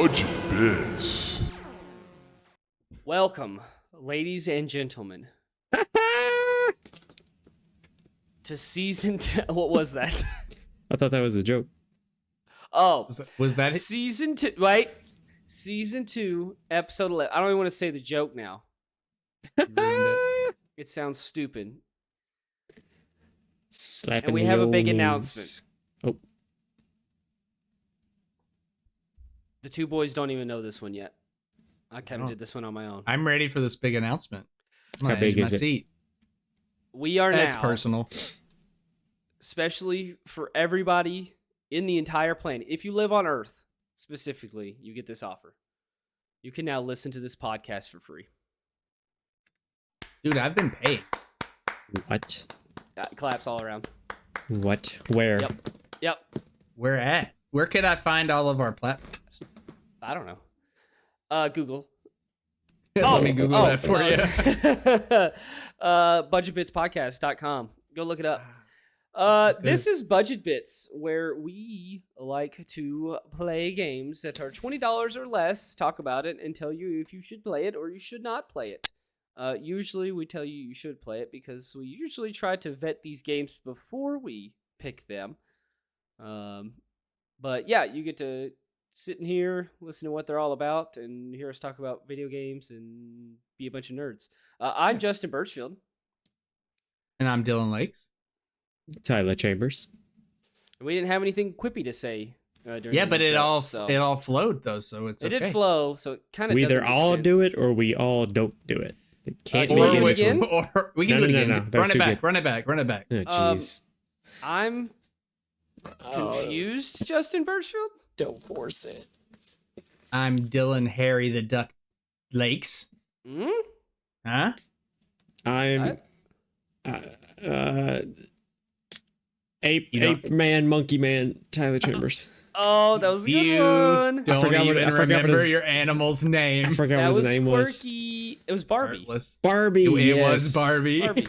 Budget Bits. Welcome, ladies and gentlemen, to season 2. What was that? I thought that was a joke. Oh, Was that it? season 2? Right, season 2, episode 11. I don't even want to say the joke now. It sounds stupid. Slapping And we the have a old big knees. announcement. Oh, The two boys don't even know this one yet. I kind of Oh. did this one on my own. I'm ready for this big announcement. I'm How gonna big edge is my it? seat. We are That's now, personal. especially for everybody in the entire planet. If you live on Earth, specifically, you get this offer. You can now listen to this podcast for free. Dude, I've been paid. what? Claps all around. What? Where? Yep. Where at? Where could I find all of our platforms? I don't know. Google. Let me Google that for you. Budgetbitspodcast.com. Go look it up. So This is Budget Bits, where we like to play games that are $20 or less, talk about it, and tell you if you should play it or you should not play it. Usually we tell you should play it because we usually try to vet these games before we pick them. But yeah, you get to sit in here, listen to what they're all about, and hear us talk about video games and be a bunch of nerds. I'm Justin Birchfield. And I'm Dylan Lakes. Tyler Chambers. We didn't have anything quippy to say during Yeah, the but it intro, all so. it all flowed though, so it's It okay. did flow, so it kind of We either all do it or we all don't do it. It can't you be wanna in do it between. again? Or we can No, do it no, again. no, that's Run it too back. good. Run it back. Run it back. Oh, jeez. I'm confused, Justin Birchfield. Don't force it. I'm Dylan Harry the Duck Lakes. Hmm? Huh? I'm You don't- ape man, monkey man, Tyler Chambers. Oh, that was a good You one. don't forgot what- even I forgot what remember his- your animal's name. I forgot That what was his name was. quirky. It was Barbie. Heartless. Barbie. It yes. was Barbie. Barbie.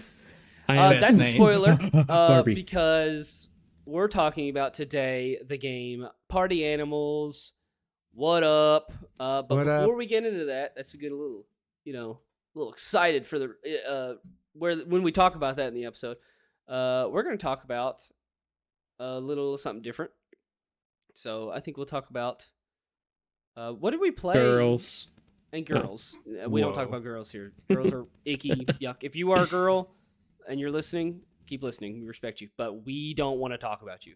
I am Best That's a name. spoiler Barbie. because we're talking about today the game Party Animals. What up? But What before up? we get into that, that's a good little, a little excited for the when we talk about that in the episode. We're going to talk about a little something different. So I think we'll talk about what did we play? Girls. And girls. We don't talk Whoa. about girls here. Girls are icky, yuck. If you are a girl and you're listening, keep listening. We respect you, but we don't want to talk about you.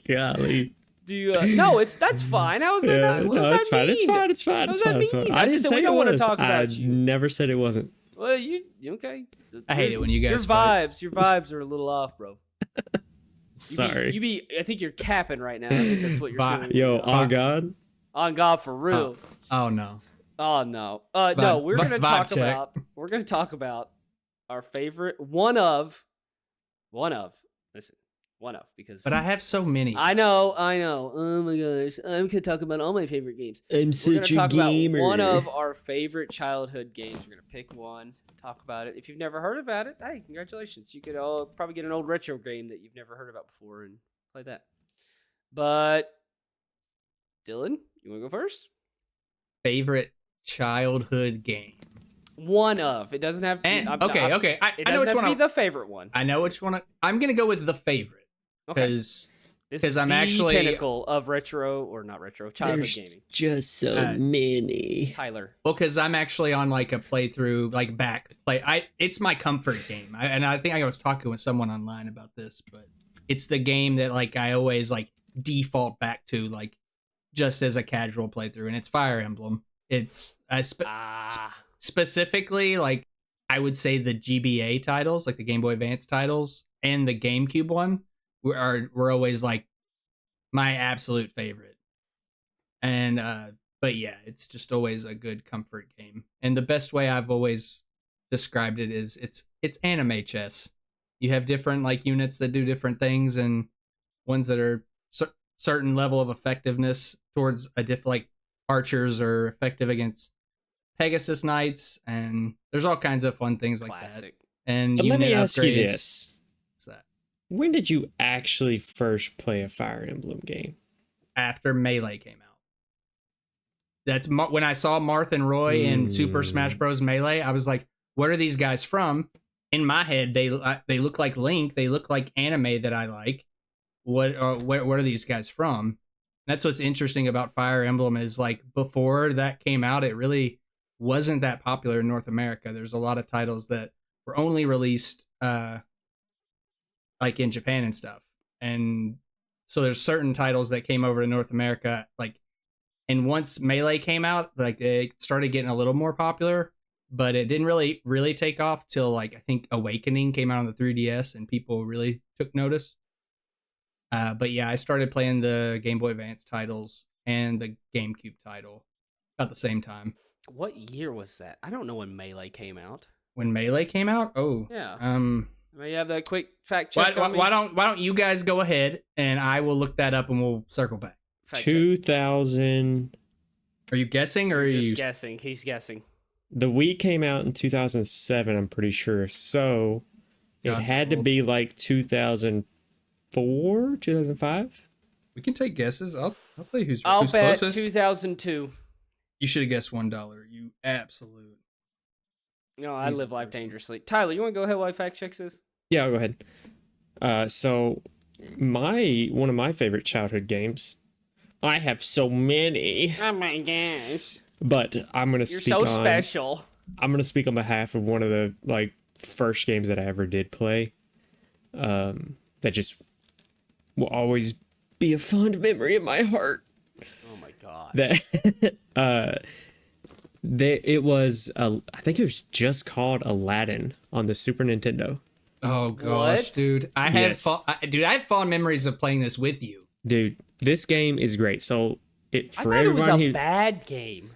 Golly. Do you? No, that's fine. How was that? Yeah, What no, does it's that fine. It's mean? fine. It's fine. What It's does that fine. It's fine. mean? I I didn't just said say we it don't wanna was. talk about I you. never said it wasn't. Well, you okay? I hate it when you Your guys fight. vibes are a little off, bro. Sorry. I think you're capping right now. I think that's what you're doing. Yo, on God. On God, for real. Oh no. Oh no. No, we're gonna vibe talk check. about our favorite one of because But I have so many. I know. Oh my gosh. I'm gonna talk about all my favorite games. I'm We're gonna talk about one of our favorite childhood games. We're gonna pick one, talk about it. If you've never heard about it, hey, congratulations. You could probably get an old retro game that you've never heard about before and play that. But Dylan, you wanna go first? Favorite childhood game. One of. It doesn't have to be. And I'm okay. not- I It know doesn't which have one. to be the favorite one. I know which one. I'm gonna go with the favorite Okay. because This 'cause is I'm the actually- pinnacle of retro, or not retro, childhood gaming. just so Uh, many. Tyler. I'm actually on like a playthrough, like back play. It's my comfort game, and I think I was talking with someone online about this, but it's the game that like I always like default back to, like just as a casual playthrough, and it's Fire Emblem. It's specifically like I would say the GBA titles, like the Game Boy Advance titles, and the GameCube one were always like my absolute favorite. And but yeah, it's just always a good comfort game. And the best way I've always described it is it's anime chess. You have different like units that do different things, and ones that are certain level of effectiveness towards a like archers are effective against Pegasus Knights, and there's all kinds of fun things like that. Classic. And But let unit me ask you upgrades. this. What's that? When did you actually first play a Fire Emblem game? After Melee came out. That's when I saw Marth and Roy in Super Smash Bros. Melee. I was like, "What are these guys from?" In my head, they look like Link. They look like anime that I like. What are these guys from? That's what's interesting about Fire Emblem is like before that came out, it really wasn't that popular in North America. There's a lot of titles that were only released like in Japan and stuff. And so there's certain titles that came over to North America, like, and once Melee came out, like it started getting a little more popular, but it didn't really take off till like I think Awakening came out on the 3DS and people really took notice. But yeah, I started playing the Game Boy Advance titles and the GameCube title at the same time. What year was that? I don't know when Melee came out. When Melee came out? Oh, yeah. May you have that quick fact check? Why don't you guys go ahead and I will look that up and we'll circle back. 2000. Are you guessing or are you guessing? He's guessing. The Wii came out in 2007, I'm pretty sure. So it had to be like 2004, 2005. We can take guesses. I'll tell you who's I'll bet closest. 2002. You should have guessed $1. You absolute. No, I live life dangerously. Tyler, you want to go ahead while I fact check this? Yeah, I'll go ahead. So one of my favorite childhood games. I have so many. Oh my gosh! But I'm gonna speak on. You're so special. I'm gonna speak on behalf of one of the like first games that I ever did play. That just will always be a fond memory in my heart. Oh my god! It was I think it was just called Aladdin on the Super Nintendo. Oh gosh, dude! I had fond memories of playing this with you, dude. This game is great. So I thought it was a bad game.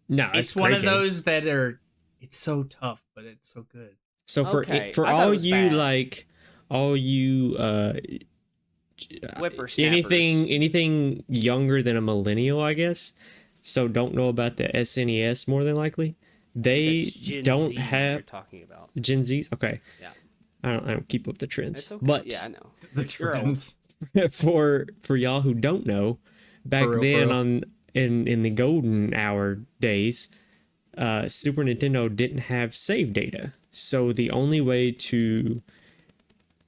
It's one of those that are. It's so tough, but it's so good. So for all you like, all you anything younger than a millennial, I guess. So don't know about the SNES more than likely. They don't have. You're talking about Gen Zs. Okay. Yeah. I don't keep up the trends. Okay. But yeah, I know the trends. for y'all who don't know, back then in the golden hour days, Super Nintendo didn't have save data. So the only way to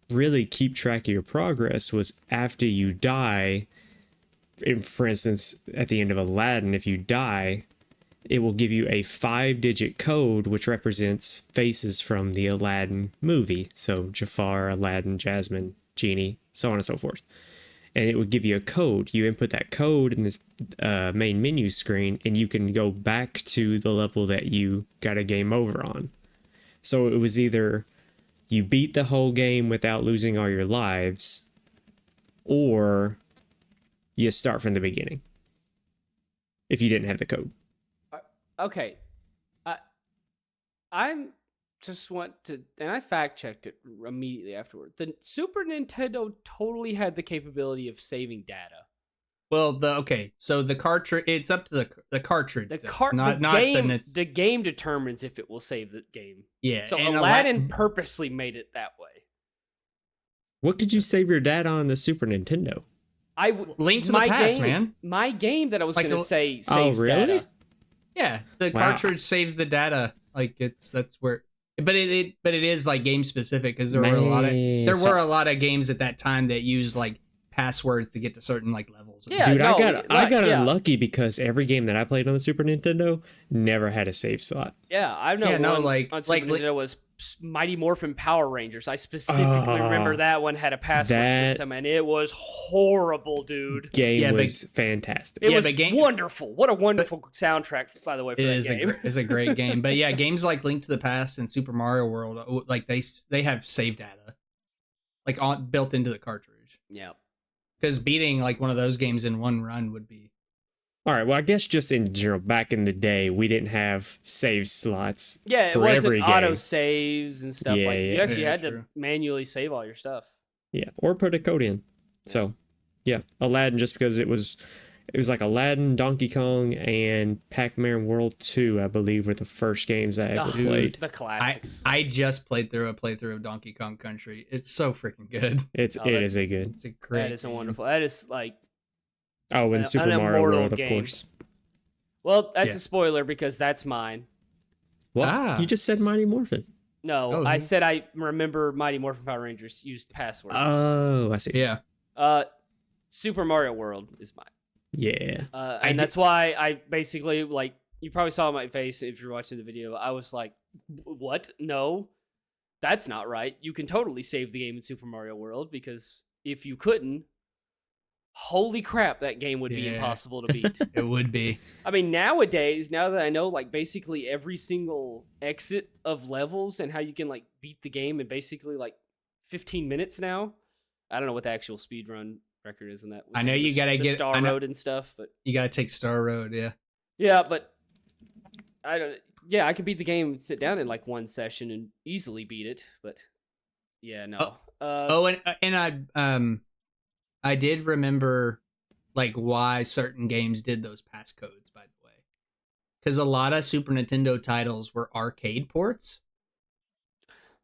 really keep track of your progress was after you die. For instance, at the end of Aladdin, if you die, it will give you a 5-digit code which represents faces from the Aladdin movie. So Jafar, Aladdin, Jasmine, Genie, so on and so forth. And it would give you a code. You input that code in this main menu screen, and you can go back to the level that you got a game over on. So it was either you beat the whole game without losing all your lives, or you start from the beginning if you didn't have the code. Okay. I'm just want to, and I fact checked it immediately afterward. The Super Nintendo totally had the capability of saving data. Well, so the cartridge, it's up to the cartridge. The game determines if it will save the game. Yeah. So Aladdin purposely made it that way. What could you save your data on the Super Nintendo? Link to the Past, man. My game that I was going to say saves really? data. Yeah, the cartridge saves the data. Like that's where, but it is like game specific because there were a lot of games at that time that used like passwords to get to certain like levels. Yeah, dude, I got unlucky because every game that I played on the Super Nintendo never had a save slot. Yeah, I know. On Super Nintendo was Mighty Morphin Power Rangers. I specifically remember that one had a password system, and it was horrible, dude. Game was fantastic. It was wonderful. What a wonderful soundtrack, by the way, for that game. It's a great game. But yeah, games like Link to the Past and Super Mario World, like they have save data, like built into the cartridge. Yeah. Because beating like one of those games in one run would be. All right, well, I guess just in general, back in the day, we didn't have save slots for it wasn't every game. Auto saves and stuff like that. You actually had to manually save all your stuff. Yeah, or put a code in. So, yeah, Aladdin, just because it was It was like Aladdin, Donkey Kong, and Pac-Man World 2, I believe, were the first games I ever played. The classics. I just played through a playthrough of Donkey Kong Country. It's so freaking good. It is a good. It's a great. That is a game. wonderful. That is like. Oh, and Super Mario immortal World, of game. course. Well, that's Yeah. a spoiler because that's mine. Well, you just said Mighty Morphin. No, Oh, I yeah. said I remember Mighty Morphin Power Rangers used passwords. Oh, I see. Yeah. Super Mario World is mine. Yeah. And that's why I basically, like, you probably saw my face if you're watching the video. I was like, what? No, that's not right. You can totally save the game in Super Mario World because if you couldn't, holy crap, that game would be Yeah. impossible to beat. It would be. I mean, nowadays, now that I know, like, basically every single exit of levels and how you can, like, beat the game in basically, like, 15 minutes now. I don't know what the actual speedrun record is in that. I know you gotta get Star I know- Road and stuff, but You gotta take Star Road. Yeah. yeah, but I don't. Yeah, I could beat the game and sit down in, like, one session and easily beat it, but yeah, no. I did remember like why certain games did those passcodes, by the way, because a lot of Super Nintendo titles were arcade ports,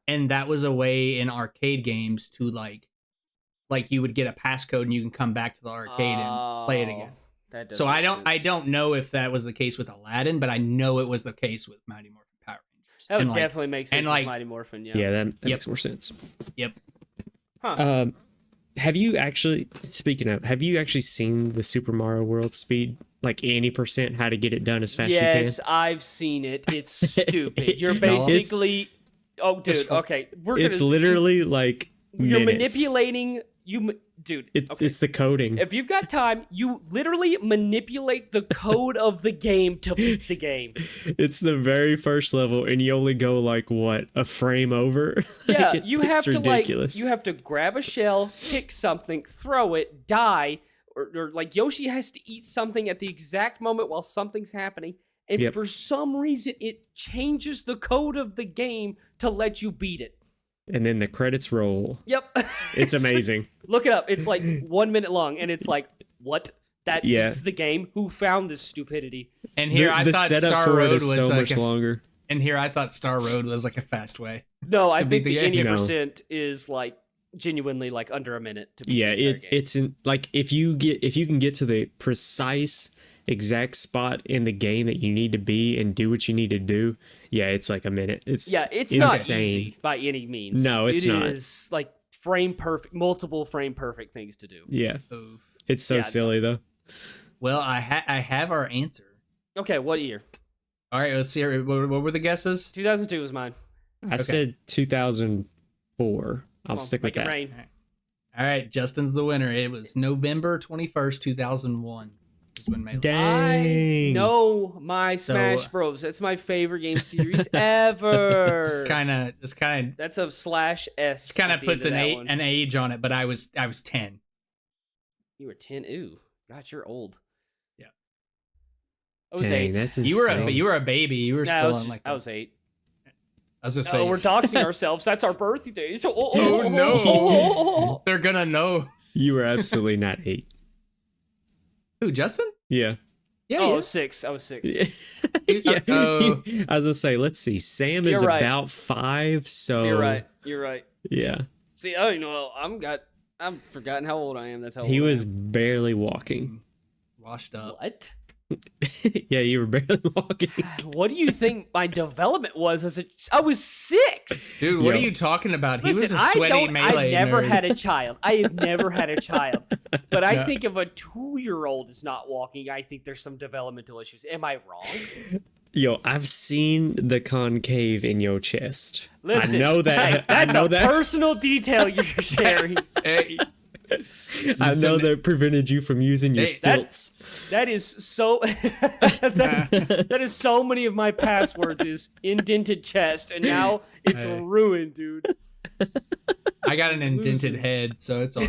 and that was a way in arcade games to like you would get a passcode and you can come back to the arcade and play it again. That does So make I sense. don't know if that was the case with Aladdin, but I know it was the case with Mighty Morphin Power Rangers. That would And, like, definitely make sense and, with like- Mighty Morphin, yeah. Yeah, that Yep. makes more sense. Yep. Huh. Have you actually, speaking of, have you actually seen the Super Mario World speed, like any percent, how to get it done as fast as Yes, you I've seen it. It's stupid. You're No. basically. Oh, dude. It's- Okay, we're can? It's gonna. literally like You're minutes. manipulating. Dude. Okay. It's the coding. If you've got time, you literally manipulate the code of the game to beat the game. It's the very first level, and you only go like what, a frame over? Yeah, Like, you have it's to ridiculous. like you have to grab a shell, pick something, throw it, die, or like Yoshi has to eat something at the exact moment while something's happening, and Yep. for some reason it changes the code of the game to let you beat it. And then the credits roll. Yep, It's amazing. Look it up. It's like 1 minute long, and it's like, what? That Yeah. beats the game. Who found this stupidity? And here I the thought setup Star for Road it is was so like much longer. and here I thought Star Road was like a fast way. No, I To think beat the the game. 80% is like genuinely like under a minute to beat Yeah, the entire game. it's in, like if you can get to the precise exact spot in the game that you need to be and do what you need to do, yeah, it's like a minute. It's Yeah, it's insane. not easy by any means. No, it's not. It is like frame perfect, multiple frame perfect things to do. Yeah, Oof. it's so Yeah, silly though. Well, I have our answer. Okay, what year? All right, let's see. What were the guesses? 2002 was mine. I said 2004. I'll stick with Make it that. rain. All right, Justin's the winner. It was November 21st, 2001. Is when Melee. Dang. I know my So- Smash Bros. That's my favorite game series ever. It's kind of That's a /S. This kind of puts an age on it, but I was 10. You were 10. Ooh, God, you're old. Yeah. I was Dang, 8. that's You were insane. a baby. You were Nah, still on like I was 8. I was just No, saying. we're doxing ourselves. That's our birthdays. Oh, no. They're gonna know. You were absolutely not 8. Who, Justin? Yeah. Yeah. Oh, I yeah. was 6. I was 6. Yeah. Oh. I was gonna say, let's see. Sam is You're right. about 5, so You're right. You're right. Yeah. See, oh, you know, I've forgotten how old I am. That's how He old was I barely walking. Washed am. up. What? Yeah, you were barely walking. What do you think my development was as I was 6? Dude, what Yo. are you talking about? Listen, he was a sweaty melee I never nerd. had a child. I have never had a child. But I Yeah. think if a 2-year-old is not walking, I think there's some developmental issues. Am I wrong? Yo, I've seen the concave in your chest. Listen, I know that. hey, I that's know a that. personal detail you're sharing. Hey, I know that prevented you from using your Hey, stilts. That is so. that is so many of my passwords is indented chest, and now it's Hey. ruined, dude. I got an indented head, so it's all.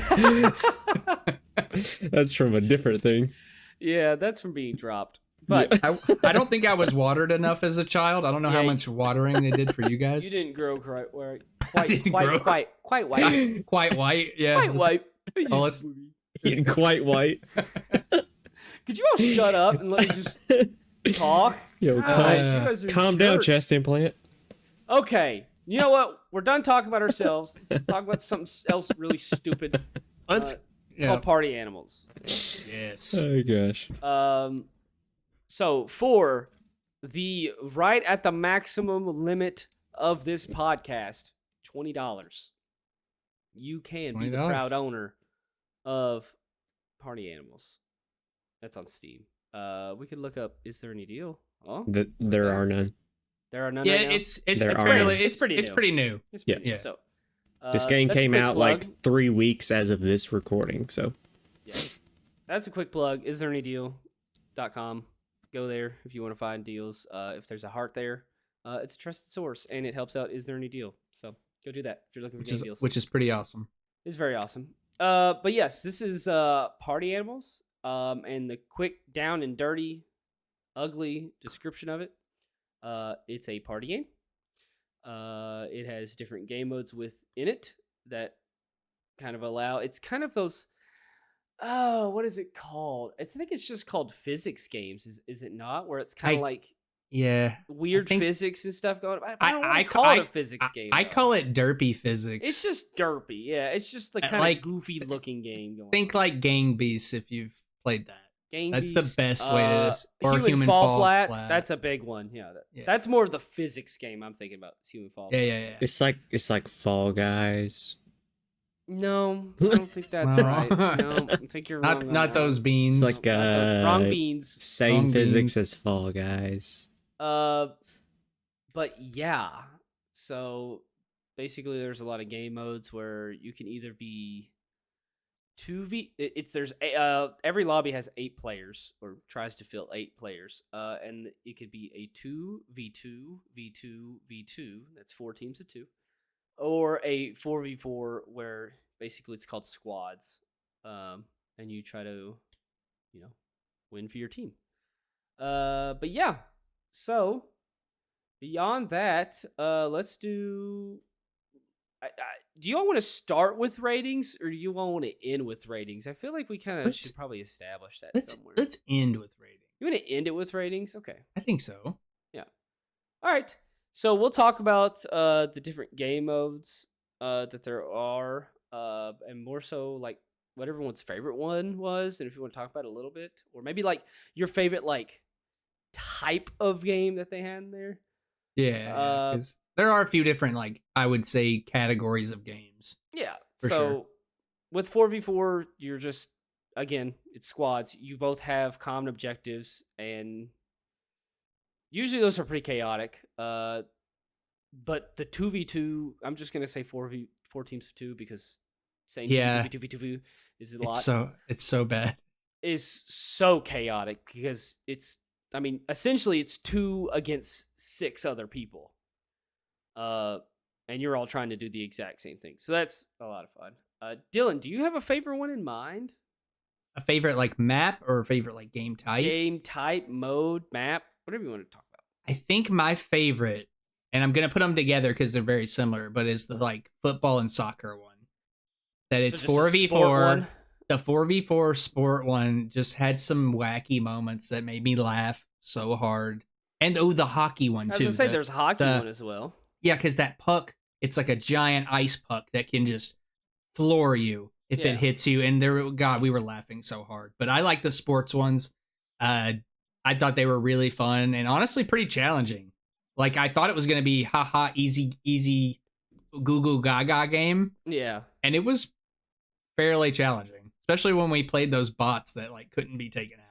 That's from a different thing. Yeah, that's from being dropped. But I don't think I was watered enough as a child. I don't know how Yeah, much watering they did for you guys. you didn't grow quite didn't grow. quite Quite white, yeah. quite white. Oh, let's- Quite white. Could you all shut up and let me just talk? Yo, Gosh, you guys are calm down, jerks. chest implant. Okay, you know what? We're done talking about ourselves. Let's talk about something else really stupid. Let's. It's called party animals. Yes. Oh gosh. So for the right at the maximum limit of this podcast, $20. You can be the $20. proud owner of Party Animals. That's on Steam. We could look up. Is there any deal? Oh, There are none. there are none. Yeah, right now? it's There are fairly, none. it's pretty new. It's pretty Yeah. new. So This game that's a came quick out plug. like 3 weeks as of this recording, so Yeah. That's a quick plug. Is there any deal.com? Go there if you want to find deals. If there's a heart there, it's a trusted source and it helps out. Is there any deal? So go do that if you're looking for game deals. Which is pretty awesome. It's very awesome. But yes, this is Party Animals. And the quick, down and dirty, ugly description of it. It's a party game. It has different game modes within it that kind of allow. It's kind of those. Oh, what is it called? I think it's just called physics games. Is it not? Where it's kind of like Yeah. weird think- physics and stuff going on. I don't I call it a physics game. I though. call it derpy physics. It's just derpy. Yeah, it's just the kind like- of goofy looking game going. Think like Gang Beasts if you've played that. Gang That's the Beasts, best way to. Or Human Fall Flat. That's a big one. Yeah, Yeah. that's more of the physics game I'm thinking about. Is Human Fall Yeah, Flat. yeah. it's like Fall Guys. No, I don't think that's Well, right. No, I think you're wrong. on Not that those one. beans. It's like Not those wrong beans. Same Wrong physics beans. as Fall Guys. But yeah. So basically, there's a lot of game modes where you can either be 2v. There's every lobby has 8 players or tries to fill 8 players. And it could be a 2v2, v2, v2. That's 4 teams of 2. Or a 4v4 where basically it's called squads. And you try to, win for your team. But yeah. So beyond that, let's do. Do you all want to start with ratings, or do you all want to end with ratings? I feel like we kind of Let's- should probably establish that Let's somewhere. end with rating. You want to end it with ratings? Okay. I think so. All right. So we'll talk about the different game modes that there are, and more so like what everyone's favorite one was, and if you want to talk about it a little bit, or maybe like your favorite like type of game that they had in there. Yeah. Uh, 'Cause there are a few different, like, I would say, categories of games. Yeah. For so sure. with 4v4, you're just again, it's squads. You both have common objectives, and usually those are pretty chaotic. But the 2v2, I'm just gonna say 4 teams of 2 because saying Yeah. 2v2 is a lot. It's so bad. Is so chaotic because essentially it's 2 against 6 other people. And you're all trying to do the exact same thing. So that's a lot of fun. Dylan, do you have a favorite one in mind? A favorite, like, map or a favorite, like, game type? Game type, mode, map, whatever you want to talk about. I think my favorite, and I'm going to put them together because they're very similar, but is the, like, football and soccer one. That it's So just a sport 4v4. one? The 4v4 sport one just had some wacky moments that made me laugh so hard. And the hockey one I was too. gonna say there's a hockey the- one as well. Yeah, because that puck, it's like a giant ice puck that can just floor you if Yeah. it hits you. And we were laughing so hard. But I like the sports ones. I thought they were really fun and honestly pretty challenging. Like, I thought it was gonna be easy goo goo gaga game, Yeah. and it was fairly challenging, especially when we played those bots that like couldn't be taken out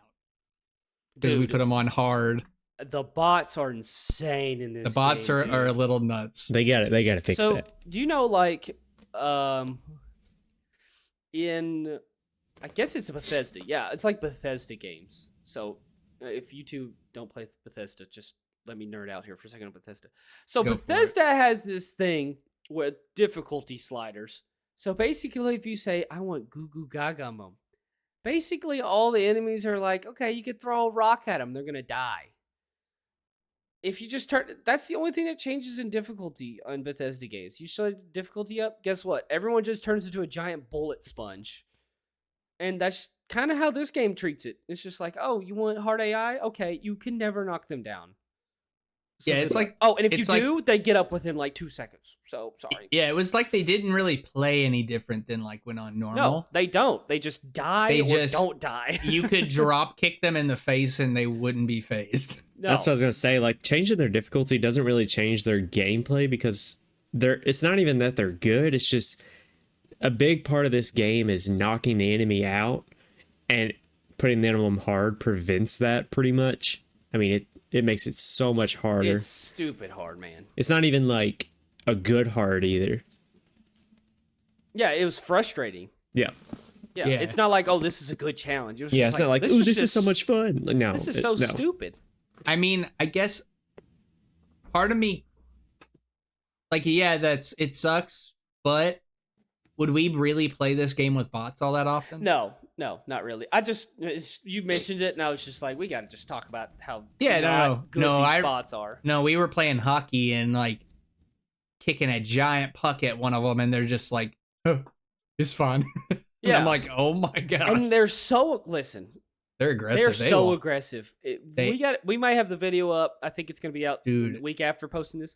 because we Dude, put them on hard. the bots are insane in this. The bots game, are a dude. little nuts. They got it. They got to fix So, that. do you know, like, in, I guess it's Bethesda. Yeah, it's like Bethesda games. So, if you two don't play Bethesda, just let me nerd out here for a second on Bethesda. So, Go for it. Bethesda has this thing with difficulty sliders. So, basically, if you say, I want Goo Goo Gaga Mom, basically all the enemies are like, okay, you could throw a rock at them, they're going to die. If you just turn, that's the only thing that changes in difficulty on Bethesda games. You shut difficulty up, guess what? Everyone just turns into a giant bullet sponge. And that's kind of how this game treats it. It's just like, oh, you want hard AI? Okay, you can never knock them down. So Yeah, it's like oh, and if you it's like- do, they get up within like 2 seconds. So sorry. Yeah, it was like they didn't really play any different than like when on normal. No, they don't. They just die They or just- don't die. You could drop kick them in the face and they wouldn't be phased. No. That's what I was gonna say. Like, changing their difficulty doesn't really change their gameplay because it's not even that they're good. It's just a big part of this game is knocking the enemy out, and putting them on hard prevents that pretty much. I mean, it makes it so much harder. It's stupid hard, man. It's not even like a good hard either. Yeah, it was frustrating. Yeah. Yeah, Yeah. it's not like, oh, this is a good challenge. It was Yeah, just it's not like, this ooh, is this is just- so much fun. Like, no. This is so no. stupid. I mean, I guess part of me, like, yeah, it sucks, but would we really play this game with bots all that often? No, not really. You mentioned it, and I was just like, we got to just talk about how Yeah, no, good no, these spots are. No, we were playing hockey and like kicking a giant puck at one of them, and they're just like, oh, it's fun. Yeah. I'm like, oh my god, And they're so they're aggressive. They're They so will- aggressive. They- We might have the video up. I think it's gonna be out Dude. the week after posting this.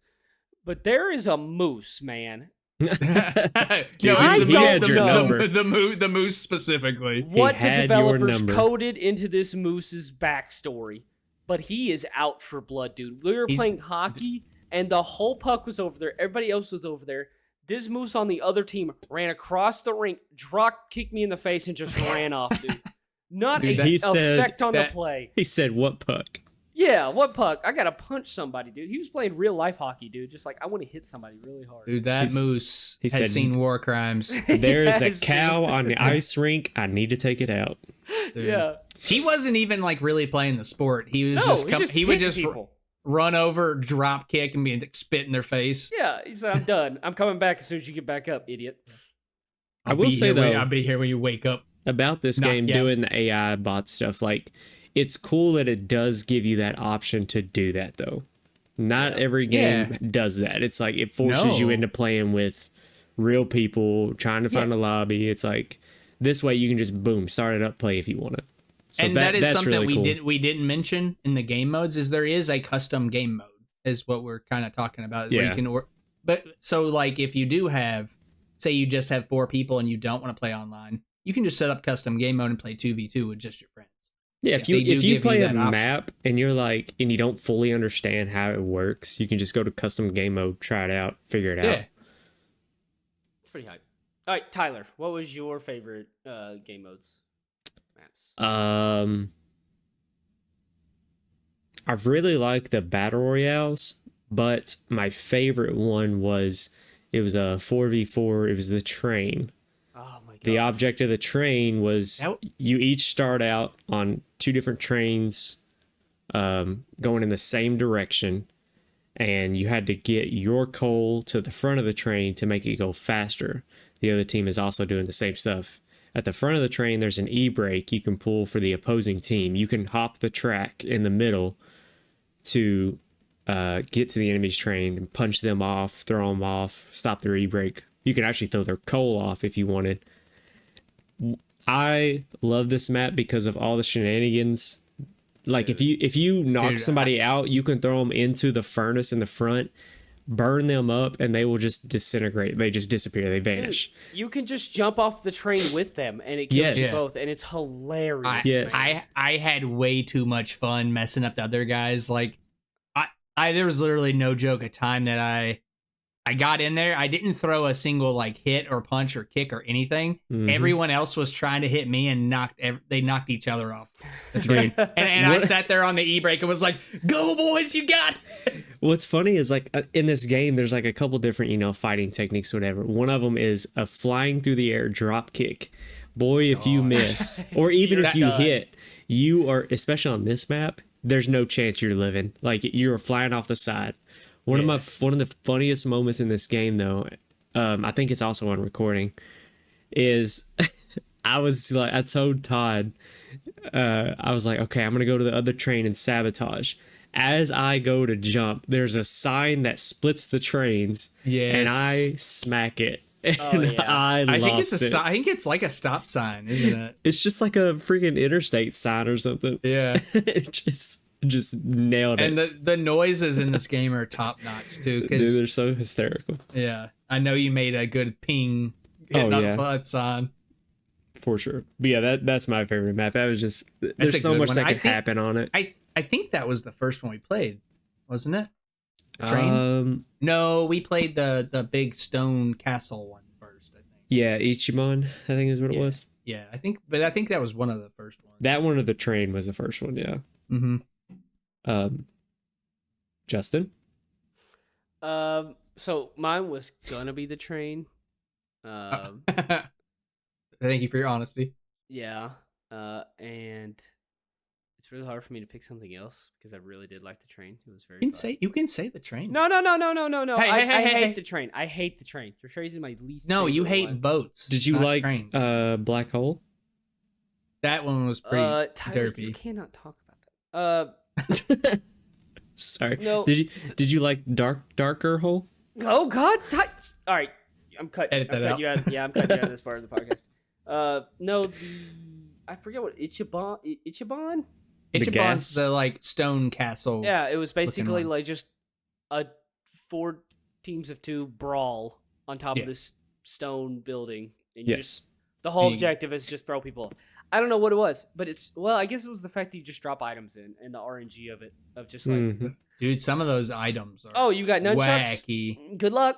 But there is a moose, man. No, Dude, I he had don't your know. number. the moose specifically. What the had your developers number. coded into this moose's backstory. But he is out for blood, dude. We were He's- playing hockey, and the whole puck was over there. Everybody else was over there. This moose on the other team ran across the rink, drop kicked me in the face, and just ran off, dude. Not Dude, a he said effect on the that- play. He said, "What puck?" Yeah, what puck? I gotta punch somebody, dude. He was playing real life hockey, dude. Just like I want to hit somebody really hard. Dude, that moose he has said- seen war crimes. There is a Yes, cow dude. on the ice rink. I need to take it out. Dude. Yeah. He wasn't even like really playing the sport. He was No, just he would hitting just people. run over, drop kick, and be like, spit in their face. Yeah, he said, "I'm done. I'm coming back as soon as you get back up, idiot." I will say though, I'll be here when you wake up. about this Not game yet. doing the AI bot stuff, like, it's cool that it does give you that option to do that though. Not every game Yeah. does that. It's like it forces you No. into playing with real people, trying to find a lobby. It's like this way you can just boom, start it up, play if you want to. So And that is that's something really cool. we didn't mention in the game modes is there is a custom game mode is what we're kind of talking about. Where Yeah. you can but so like if you do have, say you just have 4 people and you don't want to play online, you can just set up custom game mode and play 2v2 with just your friends. Yeah, if you They do if you give play you a that option. map and you're like and you don't fully understand how it works, you can just go to custom game mode, try it out, figure it Yeah. out. It's pretty hype. All right, Tyler, what was your favorite game modes? Maps. I really like the battle royales, but my favorite one was it was a 4v4. It was the train. Oh my god. The object of the train was That- you each start out on 2 different trains, going in the same direction, and you had to get your coal to the front of the train to make it go faster. The other team is also doing the same stuff. At the front of the train, there's an e-brake you can pull for the opposing team. You can hop the track in the middle to get to the enemy's train and punch them off, throw them off, stop their e-brake. You can actually throw their coal off if you wanted. I love this map because of all the shenanigans. Like if you knock Dude, somebody out, you can throw them into the furnace in the front, burn them up, and they will just disintegrate. They just disappear. They vanish. You can just jump off the train with them, and it kills Yes. you Yeah. both, and it's hilarious. Yes. man. I had way too much fun messing up the other guys. Like I there was literally no joke a time that I got in there. I didn't throw a single like hit or punch or kick or anything. Mhm. Everyone else was trying to hit me and they knocked each other off the train. and I What- sat there on the e-brake and was like, "Go boys, you got it." What's funny is like in this game, there's like a couple different, fighting techniques, whatever. One of them is a flying through the air drop kick. Boy, if you miss, or even You're if you done. hit, you are, especially on this map, there's no chance you're living. Like you're flying off the side. One of the funniest moments in this game, though, I think it's also on recording, is I told Todd, I was like, okay, I'm gonna go to the other train and sabotage. As I go to jump, there's a sign that splits the trains, Yes. and I smack it. and Oh, yeah. I I think lost it's a it. stop. I think it's like a stop sign, isn't it? It's just like a freaking interstate sign or something. Yeah. It just nailed it. And the noises in this game are top notch too. Dude, Because they're so hysterical. yeah, I know you made a good ping hitting Oh, on yeah. the butts on. For sure. But yeah, that's my favorite map. That was just there's a so good much one. that I could think- happen on it. I think that was the first one we played, wasn't it? The train? No, we played the big stone castle one first. I think. Yeah, Ichiban, I think is what it was. Yeah, I think that was one of the first ones. That one of the train was the first one, yeah. Mm-hmm. Justin? So mine was gonna be the train. Thank you for your honesty. Yeah. And it's really hard for me to pick something else because I really did like the train. It was very fun. You can say the train. No. Hey, I hey, hate hey. the train. I hate the train. The train is my least. No, you favorite hate one. boats. Did you not like trains? Black Hole? That one was pretty Tyler, derpy. you cannot talk about that. Sorry. No. Did you like Darker Hole? Oh God. All right, I'm cutting. Edit that out. You out. Yeah, I'm cutting you out of this part of the podcast. No, I forget what Ichiban. gas? Ichiban's the like stone castle. Yeah, it was basically one. like just a 4 teams of 2 brawl on top Yeah. of this stone building. And you Yes. just- the whole And you- objective is just throw people. I don't know what it was, but I guess it was the fact that you just drop items in and the RNG of it, of just like, Mhm. Dude, some of those items are oh, you got nunchucks. wacky. Good luck.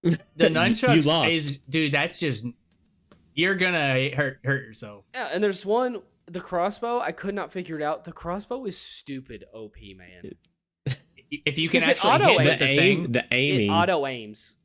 The nunchucks You lost. is dude, that's just you're gonna hurt yourself. Yeah, and there's one, the crossbow. I could not figure it out. The crossbow is stupid OP, man. If you can 'Cause it actually auto-aims. hit The the thing. the It aiming. auto aims.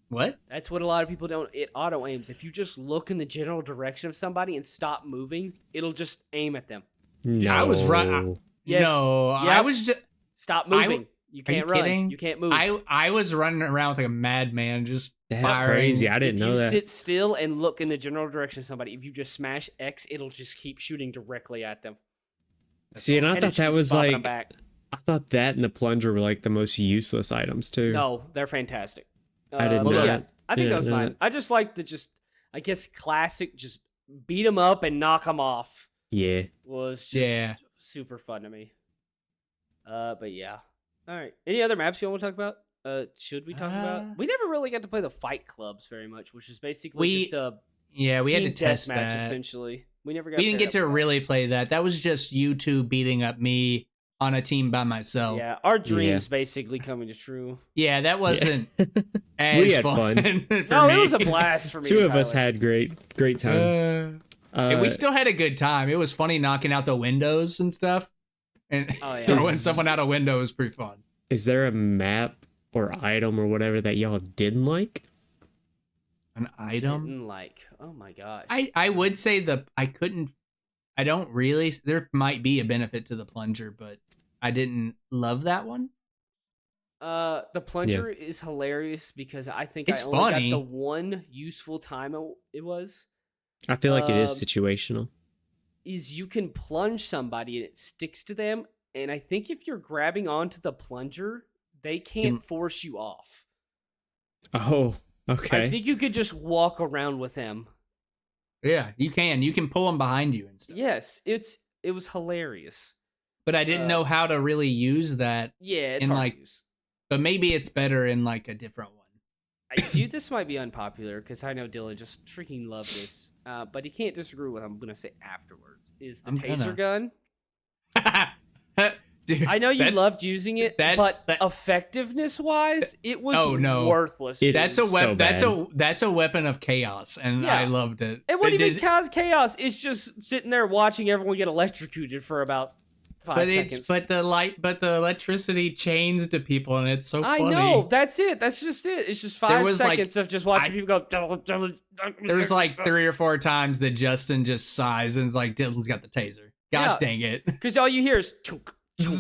What? That's what a lot of people don't. It auto aims. If you just look in the general direction of somebody and stop moving, it'll just aim at them. No. I was right. Yes. No, Yep. I was just Stop I- moving. You Are you can't run. kidding? You can't move. I was running around like a madman, just That's firing. crazy. I didn't if know you that. sit still and look in the general direction of somebody, if you just smash X, it'll just keep shooting directly at them. See, and I And thought it that keeps was bopping them like back. I thought that and the plunger were like the most useless items too. No, they're fantastic. I didn't But know yeah, that. I think Yeah, that was no, mine. that- I just like the I guess classic, just beat them up and knock them off Yeah. was just Yeah. super fun to me. But yeah. All right. Any other maps you want to talk about? Should we talk about? We never really got to play the fight clubs very much, which is basically We just a Yeah, we had team to test deathmatch that. essentially. We never got. We didn't paired get to up with that. really play that. That was just you two beating up me on a team by myself. Yeah, our dreams basically coming true. Yeah, that wasn't Yeah. as We had fun. fun. for No, me. it was a blast for me. Two and of us Tyler. had great time. And we still had a good time. It was funny knocking out the windows and stuff. And Oh, yeah. throwing Is- someone out a window was pretty fun. Is there a map or item or whatever that y'all didn't like? An item? Didn't like. Oh my gosh. I would say I don't really, there might be a benefit to the plunger, but I didn't love that one. The plunger is hilarious because I think It's I only funny. got the one useful time it was. I feel like it is Um, situational. Is you can plunge somebody and it sticks to them, and I think if you're grabbing onto the plunger, they can't force you off. Oh, okay. I think you could just walk around with them. Yeah, you can pull them behind you and stuff. Yes, it was hilarious. But I didn't know how to really use that. Yeah, it's And, hard like, to use. But maybe it's better in like a different one. This might be unpopular because I know Dylan just freaking loved this, but he can't disagree with what I'm gonna say afterwards. Is the I'm taser gonna. gun? Dude, I know you that's- loved using it, that's- but effectiveness wise, it was Oh, no. worthless. It's That's a so that's a weapon of chaos, and Yeah. I loved it. It wouldn't even did- cause chaos. It's just sitting there watching everyone get electrocuted for about 5 seconds. but the electricity chains to people, and it's so I funny. know. That's it. That's just it. It's just There 5 was, like, seconds of just watching people go. There was like 3 or 4 times that Justin just sighs and's like, Dylan's got the taser. Gosh Yeah. dang it. Because all you hear is chunk, chunk,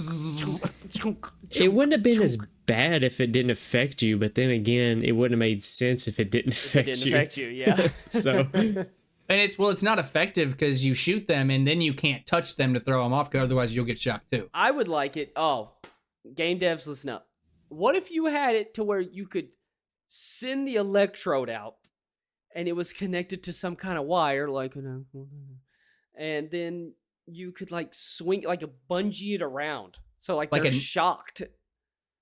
chunk, chunk, It wouldn't have been as chunk. bad if it didn't affect you, but then again, it wouldn't have made sense if it didn't It affect didn't you. affect you. Yeah. So And it's not effective because you shoot them and then you can't touch them to throw them off, because otherwise you'll get shocked too. I would like it. Oh, game devs, listen up. What if you had it to where you could send the electrode out, and it was connected to some kind of wire, like, and then you could like swing, like a bungee it around, so like they're shocked.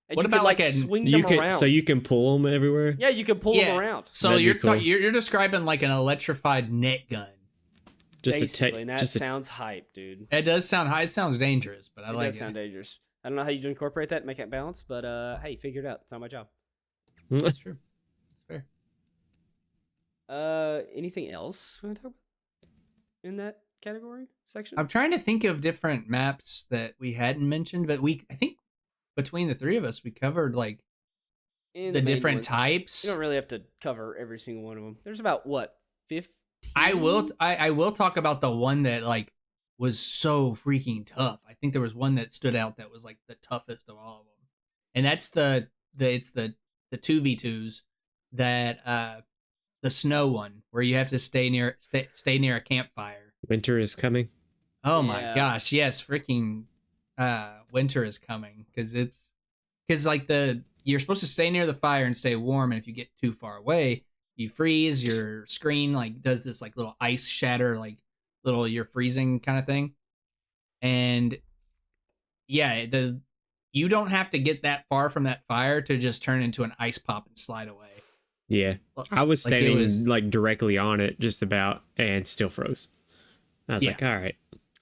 And what you about could, like a swing them around? So you can pull them everywhere. Yeah, you can pull them around. So you're describing like an electrified net gun. Basically, and that sounds hype, dude. It does sound high. It sounds dangerous, but I like it. It does sound dangerous. I don't know how you incorporate that and make it balance, but hey, figure it out. It's not my job. That's true. That's fair. Anything else we want to talk about in that category section? I'm trying to think of different maps that we hadn't mentioned, but I think between the three of us, we covered like the different types. You don't really have to cover every single one of them. There's about 15. I will talk about the one that like was so freaking tough. I think there was one that stood out that was like the toughest of all of them, and that's the 2v2s that the snow one where you have to stay near a campfire. Winter is coming. Oh my gosh, yes, freaking winter is coming because like you're supposed to stay near the fire and stay warm, and if you get too far away, you freeze. Your screen like does this like little ice shatter, like little you're freezing kind of thing. And yeah, you don't have to get that far from that fire to just turn into an ice pop and slide away. Yeah, I was standing like directly on it just about and still froze. I was like, all right.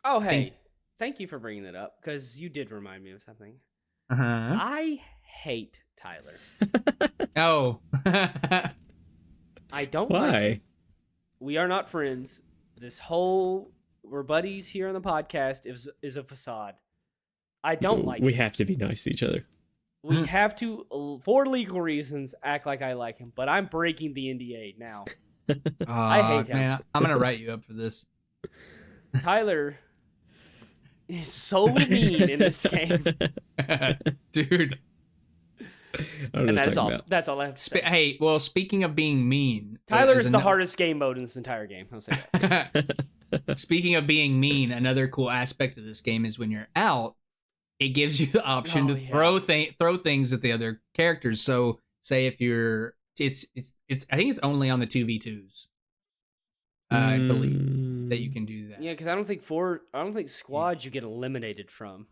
Oh, hey, thank you for bringing that up because you did remind me of something. I hate Tyler. Oh. I don't Why? like him. We are not friends. We're buddies here on the podcast is a facade. I don't like him. We have to be nice to each other. We have to, for legal reasons, act like I like him, but I'm breaking the NDA now. I hate him. Man, I'm going to write you up for this. Tyler is so mean in this game. Dude. And that's all. That's all I have to say. Hey, well, speaking of being mean, Tyler is the hardest game mode in this entire game. I'll say that. Speaking of being mean, another cool aspect of this game is when you're out, it gives you the option to throw things at the other characters. So, say if you're, it's I think it's only on the 2v2s. I believe that you can do that. Yeah, because I don't think squads you get eliminated from.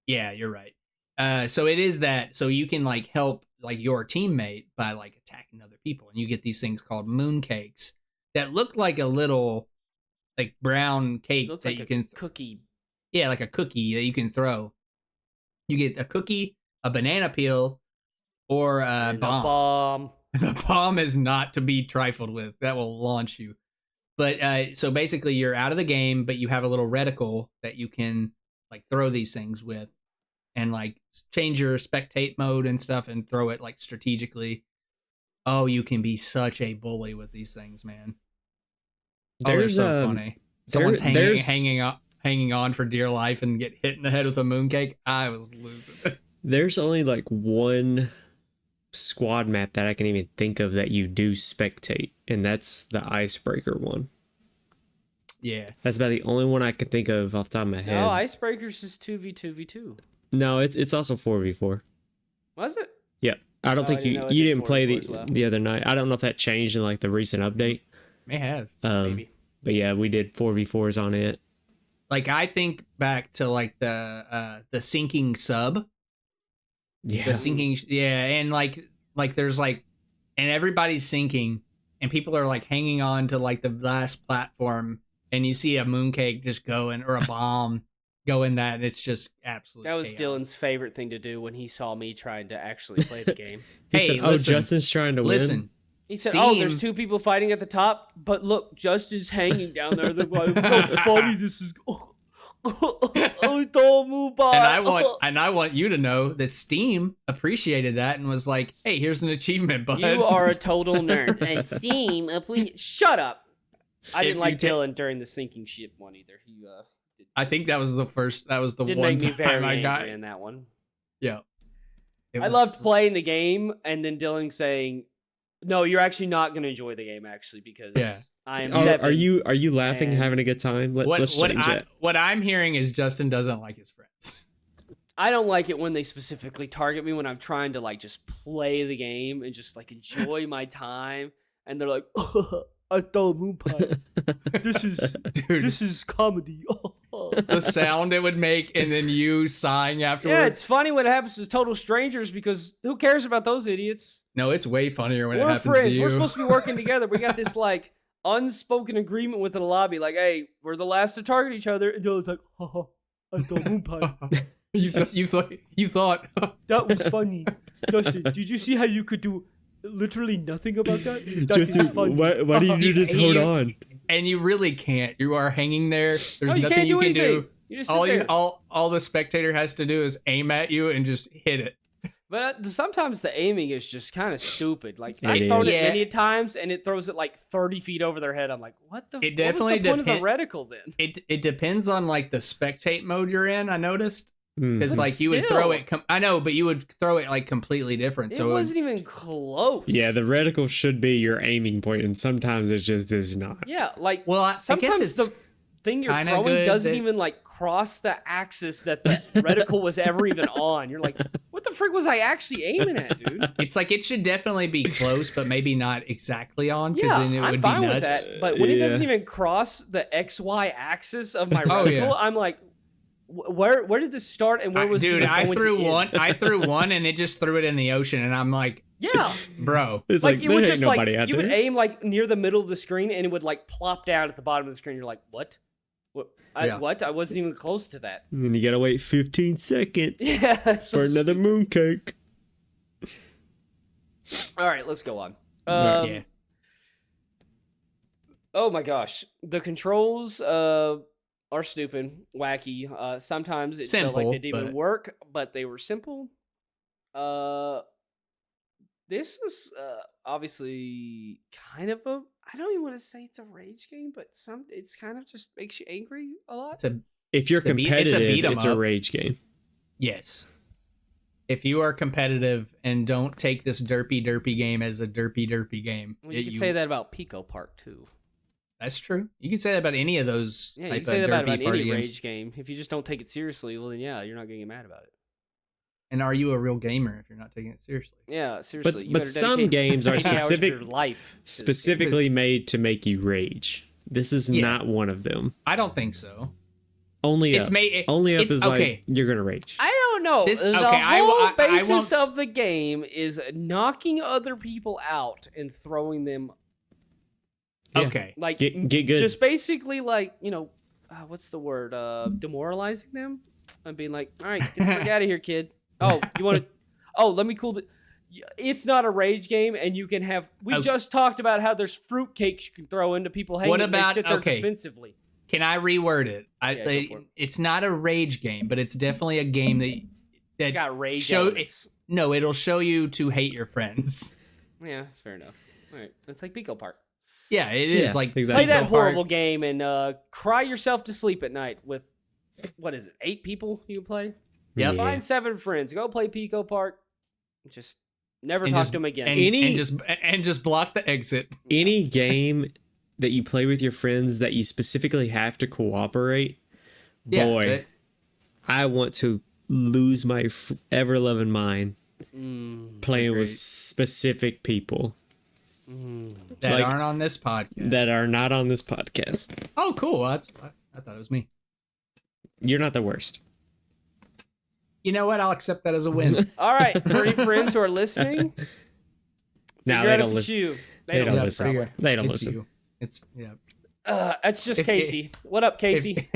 Yeah, you're right. So it is that, so you can like help like your teammate by like attacking other people, and you get these things called mooncakes that look like a little like brown cake that you can cookie. Yeah, like a cookie that you can throw. You get a cookie, a banana peel, or a bomb. The bomb is not to be trifled with. That will launch you. But so basically, you're out of the game, but you have a little reticle that you can like throw these things with. And like change your spectate mode and stuff and throw it like strategically. Oh, you can be such a bully with these things, man. They're so funny. Someone's hanging on for dear life and get hit in the head with a mooncake. I was losing. There's only like one squad map that I can even think of that you do spectate, and that's the icebreaker one. Yeah, that's about the only one I can think of off the top of my head. No, icebreaker's just 2v2v2. No, it's also 4v4. Was it? Yeah. I don't think you didn't play the other night. I don't know if that changed in like the recent update. May have. Maybe. But yeah, we did 4v4s on it. Like I think back to like the sinking sub. Yeah. The sinking and like there's like and everybody's sinking and people are like hanging on to like the last platform and you see a mooncake just going or a bomb go in that, and it's just absolute That was chaos. Dylan's favorite thing to do when he saw me trying to actually play the game. He said, listen, Justin's trying to win. He said, there's two people fighting at the top, but look, Justin's hanging down there. They're like, how funny this is. And I want you to know that Steam appreciated that and was like, hey, here's an achievement, bud. You are a total nerd. And Steam, shut up. I didn't like Dylan during the sinking ship one either. He I think that was the did one make me very time I got angry in that one. Yeah. I loved playing the game and then Dylan saying, no, you're actually not going to enjoy the game actually because I am 7. Are you laughing, having a good time? Let's change that. What I'm hearing is Justin doesn't like his friends. I don't like it when they specifically target me when I'm trying to like just play the game and just like enjoy my time, and they're like, I throw a moon pie. Dude, This is comedy. the sound it would make, and then you sighing afterwards. Yeah, it's funny when it happens to total strangers because who cares about those idiots? No, it's way funnier when it We're happens friends. to you. We're supposed to be working together. We got this like unspoken agreement within the lobby. Like, hey, we're the last to target each other. And Dylan's like, haha, I throw a moon pie. you thought That was funny. Justin, did you see how you could do literally nothing about that? That is Justin, funny. why do you just hold on? and you really can't. You are hanging there. There's No, you nothing can't you do can anything. do. You just sit there. All the spectator has to do is aim at you and just hit it. But sometimes the aiming is just kind of stupid. Like, It I've thrown is. it Yeah. many times, and it throws it like 30 feet over their head. I'm like, what the? It definitely what was the point of the depend- reticle then? It depends on like the spectate mode you're in. I noticed because But like you would still. throw it. I know, but you would throw it like completely different. It So wasn't even close. Yeah, the reticle should be your aiming point, and sometimes it just is not. Yeah, like well, I guess sometimes it's the thing you're kinda throwing good doesn't that- even like cross the axis that the reticle was ever even on. You're like, what the frick was I actually aiming at, dude? It's like it should definitely be close, but maybe not exactly on, because Yeah, then it I'm would be fine with nuts. that. But when it Yeah. doesn't even cross the XY axis of my Oh, reticle, yeah. I'm like, where did this start and where was Dude, it I going to threw end? one. I threw one, and it just threw it in the ocean, and I'm like, Yeah. bro. It's Like, like, it there would ain't just nobody like out you there. would aim like near the middle of the screen and it would like plop down at the bottom of the screen. You're like, what? What? Yeah. What? I wasn't even close to that. And then you gotta wait 15 seconds Yeah. it's so for another stupid. mooncake. All right, let's go on. Yeah. Oh my gosh, the controls are stupid, wacky. Sometimes it felt like Simple, they didn't even but- work, but they were simple. This is obviously kind of a. I don't even want to say it's a rage game, but it's kind of just makes you angry a lot. It's a If you're It's a beat- it's a competitive, beat 'em it's a up. rage game. yes. If you are competitive and don't take this derpy game as a derpy game, Well, you could say that about Pico Park too. That's true. You can say that about any of those. Yeah, you type can say of that about derpy party any games. rage game. If you just don't take it seriously, well then yeah, you're not gonna get mad about it. And are you a real gamer if you're not taking it seriously? Yeah, seriously. But you but better some dedicate games are 80 hours of specific, your life to this game. specifically made to make you rage. This is Yeah. not one of them. I don't think so. Only It's up. made. Only up it's- is okay. like you're gonna rage. I don't know. This- The okay, whole I basis won't of the game is knocking other people out and throwing them. Yeah. Okay. Like Get good. Just basically like what's the word? Demoralizing them and being like, all right, get the frick out of here, kid. Oh, you want to? Oh, let me cool. It's not a rage game, and you can have. We Okay. just talked about how there's fruit cakes you can throw into people hanging. What and they about- sit there okay. defensively? Can I reword it? Yeah, go for it. It's not a rage game, but it's definitely a game You that got rage show. elements. No, it'll show you to hate your friends. Yeah, fair enough. All right, it's like Pico Park. Yeah, it is Yeah, like exactly. Play that Pico Park. horrible game and cry yourself to sleep at night with what is it? 8 people you can play. Yep. Yeah. Find 7 friends. Go play Pico Park. Just never And talk just- to them again. and just block the exit. Any game that you play with your friends that you specifically have to cooperate, Yeah, boy, but- I want to lose my ever loving mind playing Agreed. with specific people that like- aren't on this podcast. that are not on this podcast. Oh, cool. I thought it was me. You're not the worst. You know what? I'll accept that as a win. All right, for any friends who are listening, No, figure they out don't if it's listen. you. They don't Yeah, listen. figure- They don't it's listen. you. It's yeah. It's just If- Casey. What up, Casey?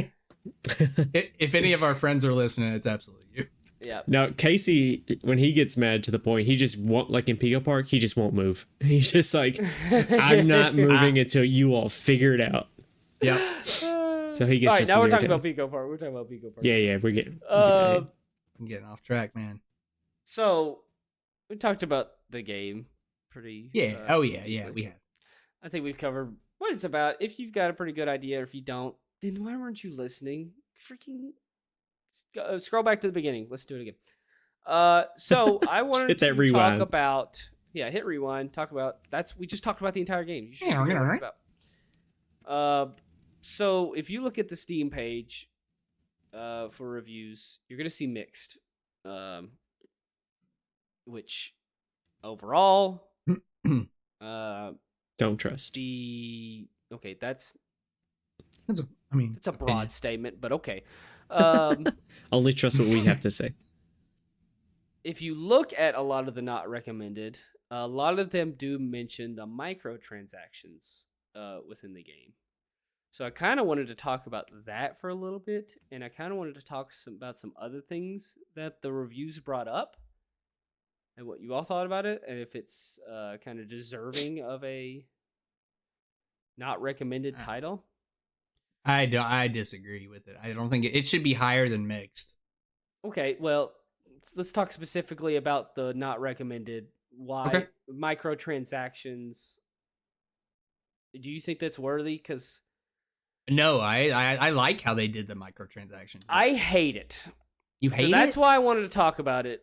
If any of our friends are listening, it's absolutely you. Yeah. Now, Casey, when he gets mad to the point, he just won't, like in Pico Park, he just won't move. He's just like, I'm not moving until you all figure it out. Yep. So he gets All right, just now as we're talking irritated. about Pico Park. We're talking about Pico Park. Yeah, we're getting. Uh, I'm getting off track, man. so we talked about the game pretty. Yeah. Oh yeah. Yeah. We have. I think we've covered what it's about. If you've got a pretty good idea, or if you don't, then why weren't you listening? Freaking scroll back to the beginning. Let's do it again. So I wanted hit that to rewind. talk about hit rewind. Talk about we just talked about the entire game. You should figure out what it's about. So if you look at the Steam page for reviews, you're gonna see mixed, which overall, Don't trust. Okay, that's It's a broad opinion. statement, but okay. Only trust what we have to say. If you look at a lot of the not recommended, a lot of them do mention the microtransactions within the game. So I kind of wanted to talk about that for a little bit, and I kind of wanted to talk about some other things that the reviews brought up, and what you all thought about it, and if it's kind of deserving of a not recommended title. I disagree with it. I don't think it should be higher than mixed. Okay, well, let's talk specifically about the not recommended. Why microtransactions? Do you think that's worthy? Because No, I like how they did the microtransactions. I hate it. You hate it? So that's why I wanted to talk about it.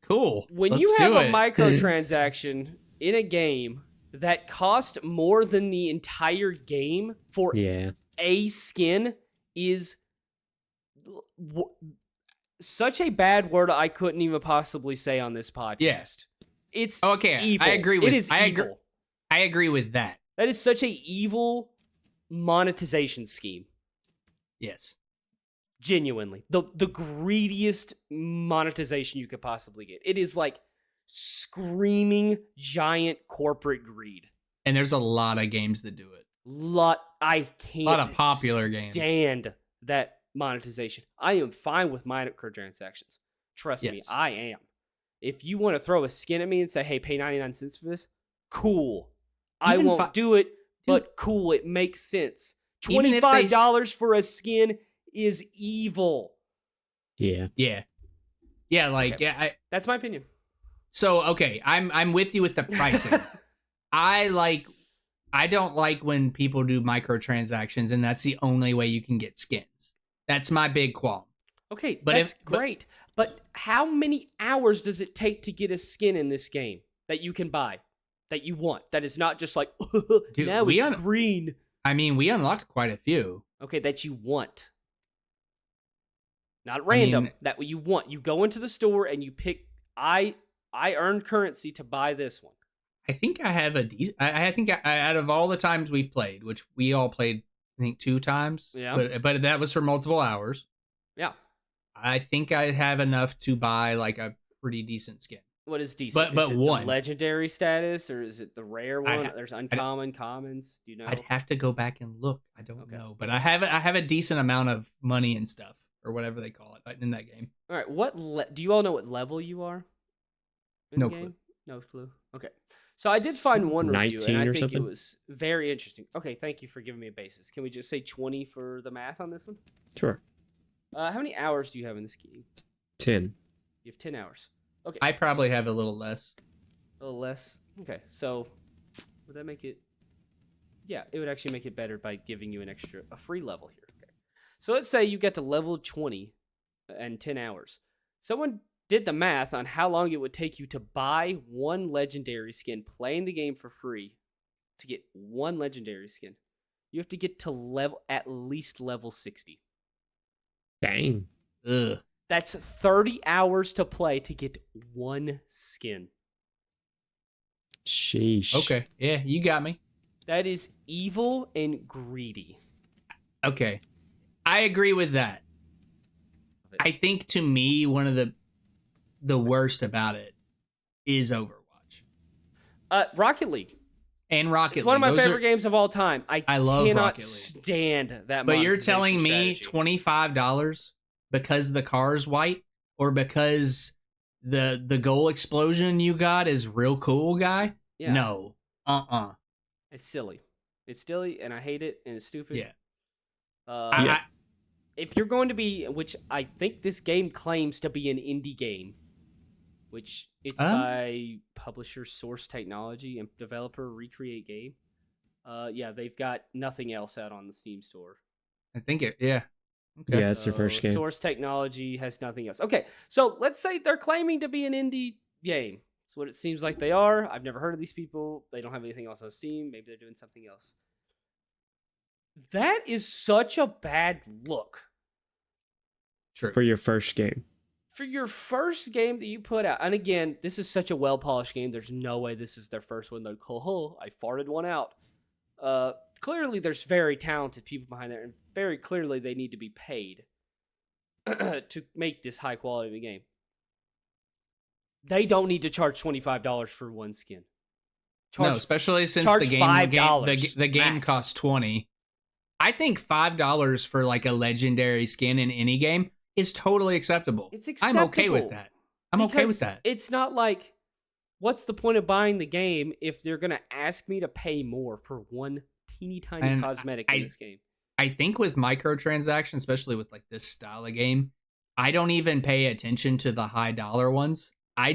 Cool. When Let's you have do a it. microtransaction in a game that cost more than the entire game for a skin is such a bad word I couldn't even possibly say on this podcast. Yes. It's okay. evil. I agree with it is evil. I agree with that. That is such a evil monetization scheme. Yes. Genuinely. The greediest monetization you could possibly get. It is like screaming giant corporate greed. And there's a lot of games that do it. I can't A lot of popular games. Stand that monetization. I am fine with microtransactions. Trust me, Yes. I am. If you want to throw a skin at me and say, hey, pay 99 cents for this, cool. I Even won't do it, but cool, it makes sense. Even if they $25 for a skin is evil. Yeah. Yeah. Yeah, like Okay. That's my opinion. So okay, I'm with you with the pricing. I don't like when people do microtransactions and that's the only way you can get skins. That's my big qualm. Okay, that's great. But how many hours does it take to get a skin in this game that you can buy, that you want? That is not just like, Dude, now it's green. I mean, we unlocked quite a few. Okay, that you want. Not random. That what you want. You go into the store and you pick, I earned currency to buy this one. I think I have I think out of all the times we've played, which we all played, I think 2 times. Yeah. But that was for multiple hours. Yeah. I think I have enough to buy like a pretty decent skin. What is decent? But is it one. the legendary status, or is it the rare one? There's uncommon, commons. Do you know? I'd have to go back and look. I don't Okay. know, but I have a decent amount of money and stuff, or whatever they call it, in that game. All right. What do you all know? What level you are? In No the clue. game? No clue. Okay. So I did find one review, 19 and I or think something? it was very interesting. Okay, thank you for giving me a basis. Can we just say 20 for the math on this one? Sure. How many hours do you have in this game? 10. You have 10 hours. Okay. I probably have a little less. A little less. Okay, so would that make it? Yeah, it would actually make it better by giving you a free level here. Okay. So let's say you get to level 20 and 10 hours. Someone did the math on how long it would take you to buy one legendary skin, playing the game for free, to get one legendary skin. You have to get to at least level 60. Dang. Ugh. That's 30 hours to play to get one skin. Sheesh. Okay. Yeah, you got me. That is evil and greedy. Okay. I agree with that. I think to me one of the worst about it is Overwatch Rocket League. and Rocket It's League. one of my Those favorite are- games of all time. I love cannot Rocket League. stand that. But you're monetization telling me strategy. $25 because the car's white or because the goal explosion you got is real cool, guy? Yeah. No. It's silly. It's silly, and I hate it, and it's stupid. Yeah. If you're going to be, which I think this game claims to be an indie game, which it's by publisher Source Technology and developer Recreate Game. Yeah, they've got nothing else out on the Steam store. I think it. Yeah. Okay. Yeah, it's their first game. Source Technology has nothing else. Okay, so let's say they're claiming to be an indie game. That's what it seems like they are. I've never heard of these people. They don't have anything else on Steam. Maybe they're doing something else. That is such a bad look True. For your first game. for your first game that you put out, and again, this is such a well-polished game, there's no way this is their first one. They're like, oh, I farted one out. Clearly, there's very talented people behind there, and very clearly they need to be paid to make this high quality of a game. They don't need to charge $25 for one skin. No, especially since the game max. costs $20. I think $5 for like a legendary skin in any game is totally acceptable. It's acceptable. I'm okay with that. Okay with that. It's not like, what's the point of buying the game if they're gonna ask me to pay more for one teeny tiny cosmetic in this game? I think with microtransactions, especially with like this style of game, I don't even pay attention to the high dollar ones. I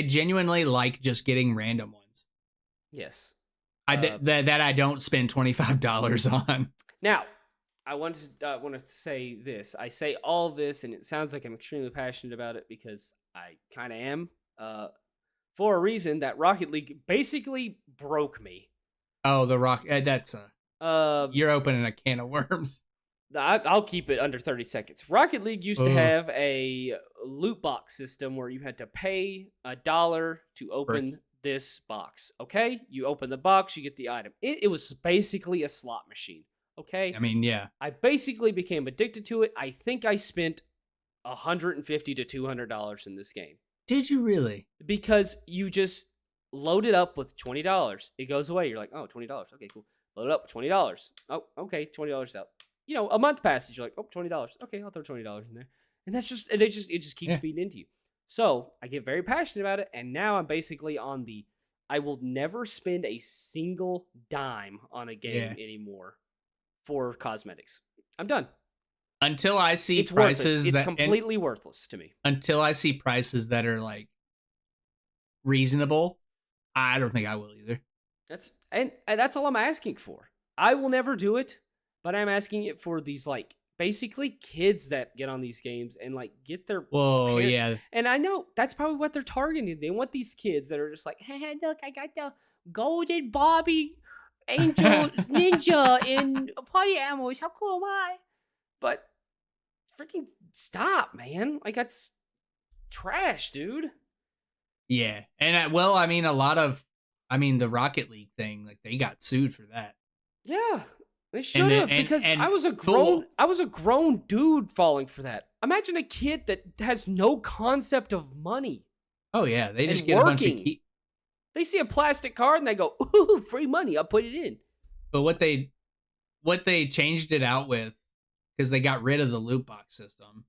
genuinely like just getting random ones. Yes. That I don't spend $25 on. Now, I want to say this. I say all this, and it sounds like I'm extremely passionate about it because I kind of am. For a reason that Rocket League basically broke me. Oh, that's you're opening a can of worms. I'll keep it under 30 seconds. Rocket League used to have a loot box system where you had to pay $1 to open this box. Okay? You open the box, you get the item. It was basically a slot machine. Okay? I mean, yeah. I basically became addicted to it. I think I spent $150 to $200 in this game. Did you really? Because you just load it up with $20. It goes away. You're like, oh, $20. Okay, cool. Load it up with $20. Oh, okay, $20 out. You know, a month passes. You're like, oh, $20. Okay, I'll throw $20 in there. And it just keeps feeding into you. So I get very passionate about it, and now I'm basically on I will never spend a single dime on a game anymore for cosmetics. I'm done. Until I see it's prices worthless. It's completely worthless to me. Until I see prices that are like reasonable, I don't think I will either. And that's all I'm asking for. I will never do it, but I'm asking it for these like basically kids that get on these games and like get their parents. Yeah. And I know that's probably what they're targeting. They want these kids that are just like, hey, look, I got the golden Bobby Angel Ninja in party animals. How cool am I? But freaking stop, man. Like, that's trash, dude. Yeah. And the Rocket League thing, like they got sued for that. Yeah. They should have, because I was a grown dude falling for that. Imagine a kid that has no concept of money. Oh yeah, they just get a bunch of They see a plastic card and they go, "Ooh, free money! I'll put it in." But what they changed it out with, because they got rid of the loot box system,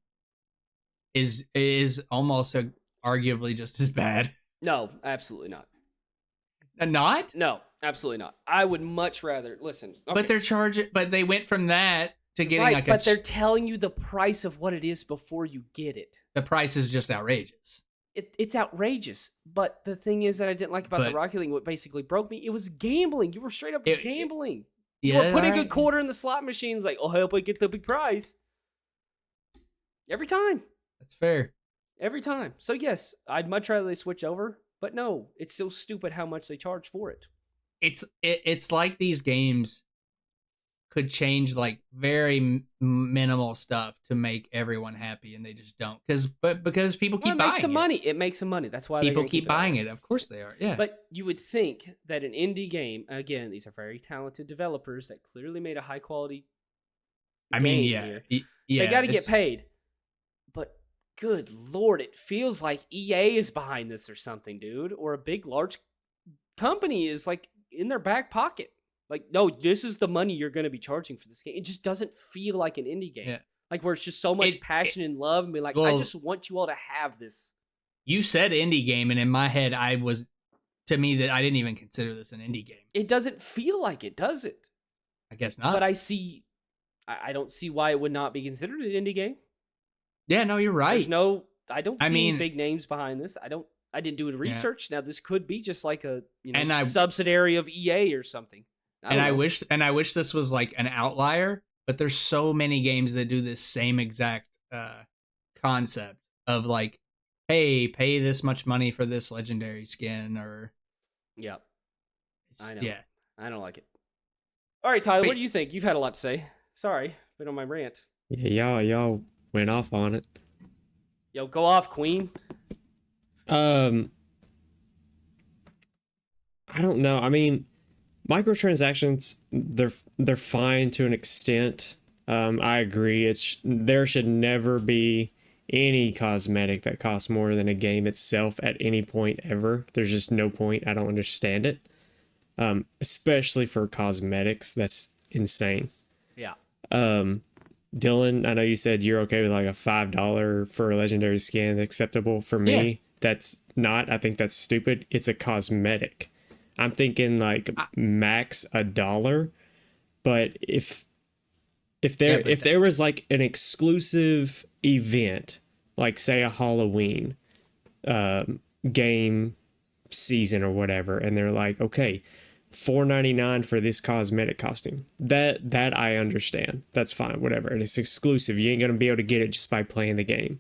is almost arguably just as bad. No, absolutely not. Not? No, absolutely not. I would much rather listen. Okay. But they're charging. But they went from that to getting right, but they're telling you the price of what it is before you get it. The price is just outrageous. It's outrageous. But the thing is that I didn't like about the Rocket League, what basically broke me, it was gambling. You were straight up gambling. You were putting a quarter in the slot machines, like, oh, I hope I get the big prize. Every time. That's fair. Every time. So yes, I'd much rather they switch over. But no, it's so stupid how much they charge for it. It's like these games could change like very minimal stuff to make everyone happy, and they just don't. Because people keep buying it. It makes some money. That's why people keep buying it. Of course they are. Yeah. But you would think that an indie game, again, these are very talented developers that clearly made a high quality. Yeah. They got to get paid. But good Lord, it feels like EA is behind this or something, dude. Or a big, large company is like in their back pocket. Like, no, this is the money you're going to be charging for this game. It just doesn't feel like an indie game. Yeah. Like, where it's just so much passion and love. And be like, I just want you all to have this. You said indie game, and in my head, that I didn't even consider this an indie game. It doesn't feel like it, does it? I guess not. But I don't see why it would not be considered an indie game. Yeah, no, you're right. I don't see big names behind this. I didn't do research. Yeah. Now, this could be just like a subsidiary of EA or something. I wish this was like an outlier, but there's so many games that do this same exact concept of like, hey, pay this much money for this legendary skin, or yeah, I know. Yeah, I don't like it. All right, Tyler, what do you think? You've had a lot to say. Sorry, been on my rant. Yeah, y'all went off on it. Yo, go off, Queen. I don't know. I mean, microtransactions, they're fine to an extent. I agree. There should never be any cosmetic that costs more than a game itself at any point ever. There's just no point. I don't understand it. Especially for cosmetics. That's insane. Yeah. Dylan, I know you said you're okay with like a $5 for a legendary skin acceptable. For me, that's not. I think that's stupid. It's a cosmetic. I'm thinking like max $1. But if there was like an exclusive event, like say a Halloween game season or whatever, and they're like, okay, $4.99 for this cosmetic costume. That I understand. That's fine, whatever. And it's exclusive. You ain't gonna be able to get it just by playing the game.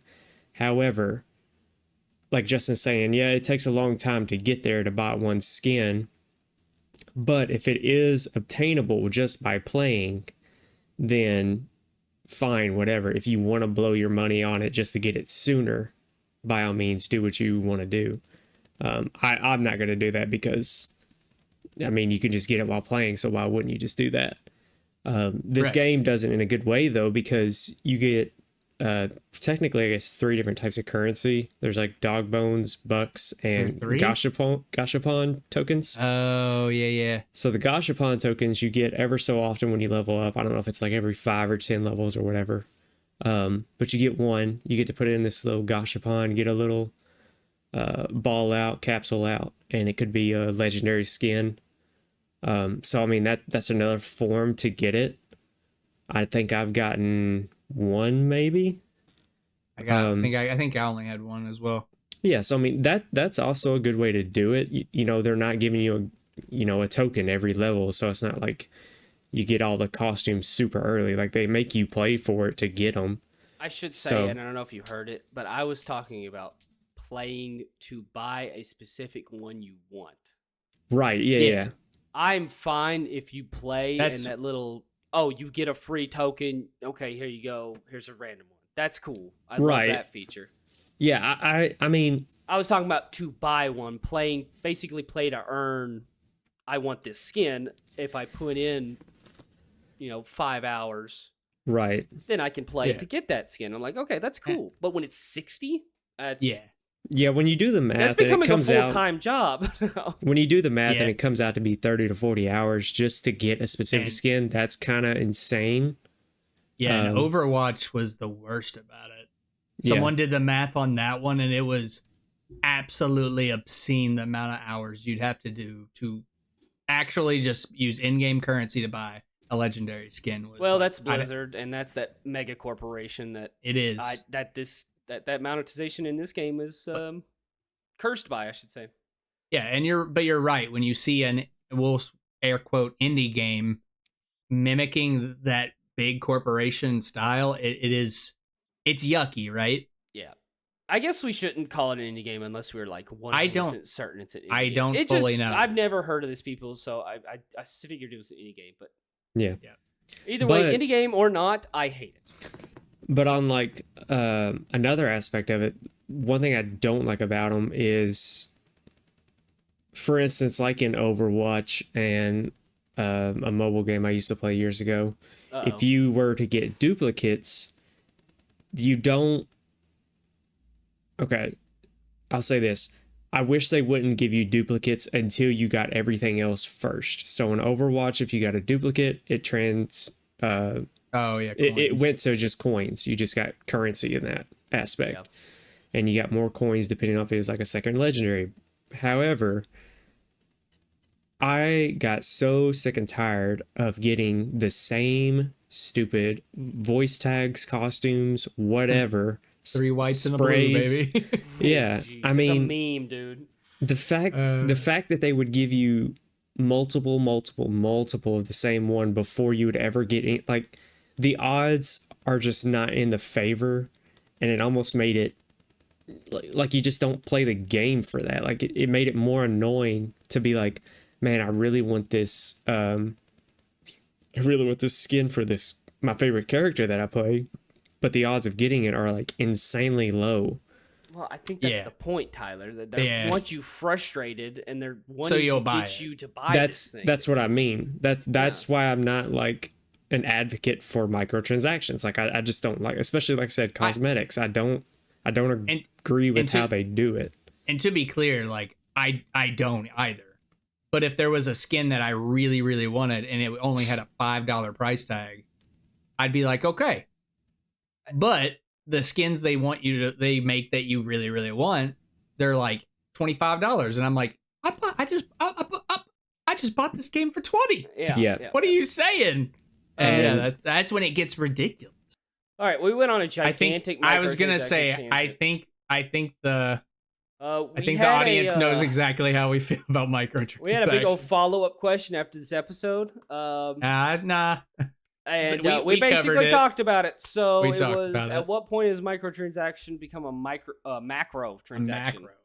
However, like Justin's saying, yeah, it takes a long time to get there to buy one skin. But if it is obtainable just by playing, then fine, whatever. If you want to blow your money on it just to get it sooner, by all means, do what you want to do. I'm not going to do that because, I mean, you can just get it while playing, so why wouldn't you just do that? This game does it in a good way, though, because you get, technically, I guess, 3 different types of currency. There's like dog bones, bucks, and gashapon tokens. Oh, yeah. So the gashapon tokens you get ever so often when you level up. I don't know if it's like every 5 or 10 levels or whatever. But you get one. You get to put it in this little gashapon, get a little ball out, capsule out, and it could be a legendary skin. So I mean that's another form to get it. I think I've gotten one, maybe. I think I only had one as well. Yeah, so I mean that's also a good way to do it. You know, they're not giving you a token every level, so it's not like you get all the costumes super early. Like they make you play for it to get them. I should say, and I don't know if you heard it, but I was talking about playing to buy a specific one you want. Right, yeah. I'm fine if you play and that little, you get a free token. Okay, here you go. Here's a random one. That's cool. I love that feature. Yeah, I mean, I was talking about to buy one, basically play to earn. I want this skin. If I put in, 5 hours, right, then I can play to get that skin. I'm like, okay, that's cool. But when it's 60, yeah, when you do the math, that's becoming a full-time job. When you do the math and it comes out to be 30 to 40 hours just to get a specific skin, that's kind of insane. Yeah, and Overwatch was the worst about it. Someone did the math on that one, and it was absolutely obscene the amount of hours you'd have to do to actually just use in-game currency to buy a legendary skin. That's Blizzard, and that's that mega corporation that it is. That monetization in this game is cursed by, I should say. Yeah, and you're right. When you see we'll air quote indie game mimicking that big corporation style, it's yucky, right? Yeah. I guess we shouldn't call it an indie game unless we're like 100% certain it's an indie game. I don't fully know. I've never heard of these people, so I figured it was an indie game, but yeah. Either way, indie game or not, I hate it. But on like another aspect of it, one thing I don't like about them is, for instance, like in Overwatch and a mobile game I used to play years ago, if you were to get duplicates, you don't. Okay, I'll say this. I wish they wouldn't give you duplicates until you got everything else first. So in Overwatch, if you got a duplicate, it it went to just coins. You just got currency in that aspect. Yep. And you got more coins depending on if it was like a second legendary. However, I got so sick and tired of getting the same stupid voice tags, costumes, whatever. 3 whites and a blue, baby. Yeah. Jeez, I mean, it's a meme, dude. The fact that they would give you multiple of the same one before you would ever get any, like, the odds are just not in the favor, and it almost made it like you just don't play the game for that. Like it made it more annoying to be like, man, I really want this skin for this my favorite character that I play, but the odds of getting it are like insanely low. Well, I think that's Yeah. the point, Tyler. That they want you frustrated, and they're wanting you'll to buy get it. you to buy this thing. That's what I mean. That's why I'm not like an advocate for microtransactions. Like I just don't like, especially like I said, cosmetics. I don't agree with how they do it. And to be clear, like I don't either. But if there was a skin that I really, really wanted and it only had a $5 price tag, I'd be like, okay. But the skins they make that you really, really want, they're like $25, and I'm like, I just bought this game for $20. Yeah. What are you saying? And that's when it gets ridiculous. All right, we went on a gigantic. I was gonna say, I think the audience knows exactly how we feel about microtransactions. We had a big old follow-up question after this episode. Nah. And we basically talked about it. So We it talked was, about at it. what point does microtransaction become a macro transaction? Macro.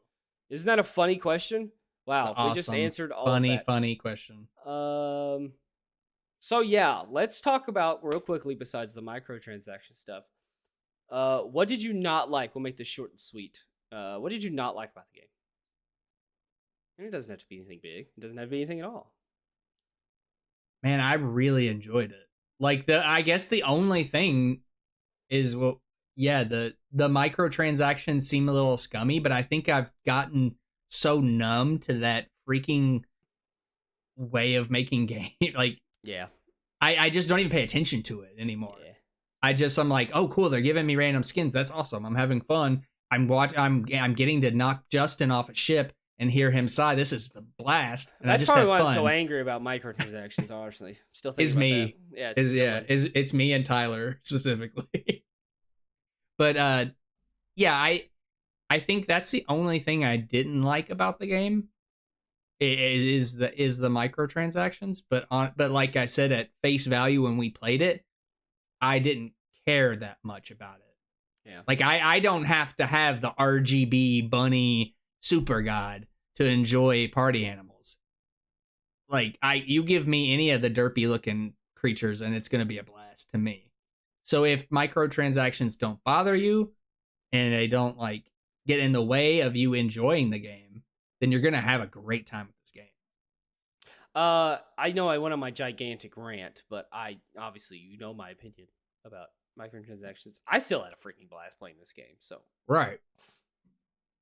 Isn't that a funny question? Wow, Awesome. we just answered all funny, of that. funny question. So yeah, let's talk about real quickly. Besides the microtransaction stuff, what did you not like? We'll make this short and sweet. What did you not like about the game? And it doesn't have to be anything big. It doesn't have to be anything at all. Man, I really enjoyed it. Like I guess the only thing is the microtransactions seem a little scummy, but I think I've gotten so numb to that freaking way of making game. Like, yeah, I just don't even pay attention to it anymore. Yeah. I'm like, oh cool, they're giving me random skins. That's awesome. I'm having fun. I'm getting to knock Justin off a ship and hear him sigh. This is the blast. And that's I just probably have why fun. I'm so angry about microtransactions. Honestly, still thinking Is about me. that. Yeah, It's me and Tyler specifically. But I think that's the only thing I didn't like about the game. Is the microtransactions, but like I said, at face value when we played it, I didn't care that much about it. Yeah. Like I don't have to have the RGB bunny super god to enjoy party animals. Like you give me any of the derpy looking creatures and it's going to be a blast to me. So if microtransactions don't bother you and they don't like get in the way of you enjoying the game, then you're going to have a great time with this game. I know I went on my gigantic rant, but obviously you know my opinion about microtransactions. I still had a freaking blast playing this game, so Right.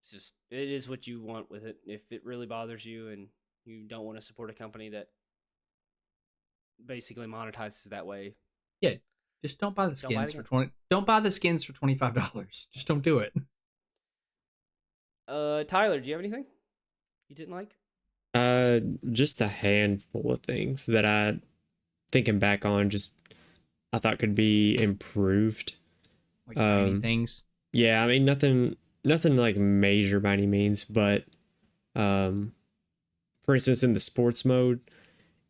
it's just, it is what you want with it. If it really bothers you and you don't want to support a company that basically monetizes that way, Yeah. Just don't buy the Don't buy skins it for again. 20. Don't buy the skins for $25. Just don't do it. Tyler, do you have anything you didn't like? Just a handful of things that I, thinking back on, I thought could be improved. Like tiny things. Yeah, I mean nothing like major by any means, but for instance, in the sports mode,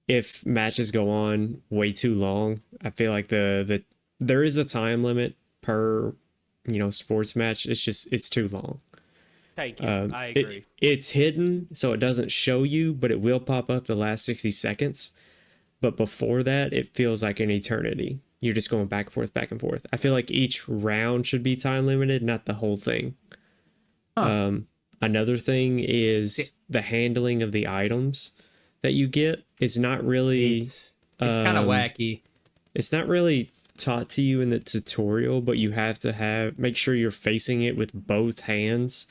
if matches go on way too long, I feel like there is a time limit per sports match. It's too long. Thank you. I agree. It's hidden, so it doesn't show you, but it will pop up the last 60 seconds. But before that, it feels like an eternity. You're just going back and forth, back and forth. I feel like each round should be time limited, not the whole thing. Huh. Another thing is the handling of the items that you get. It's not really... It's kind of wacky. It's not really taught to you in the tutorial, but you have to make sure you're facing it with both hands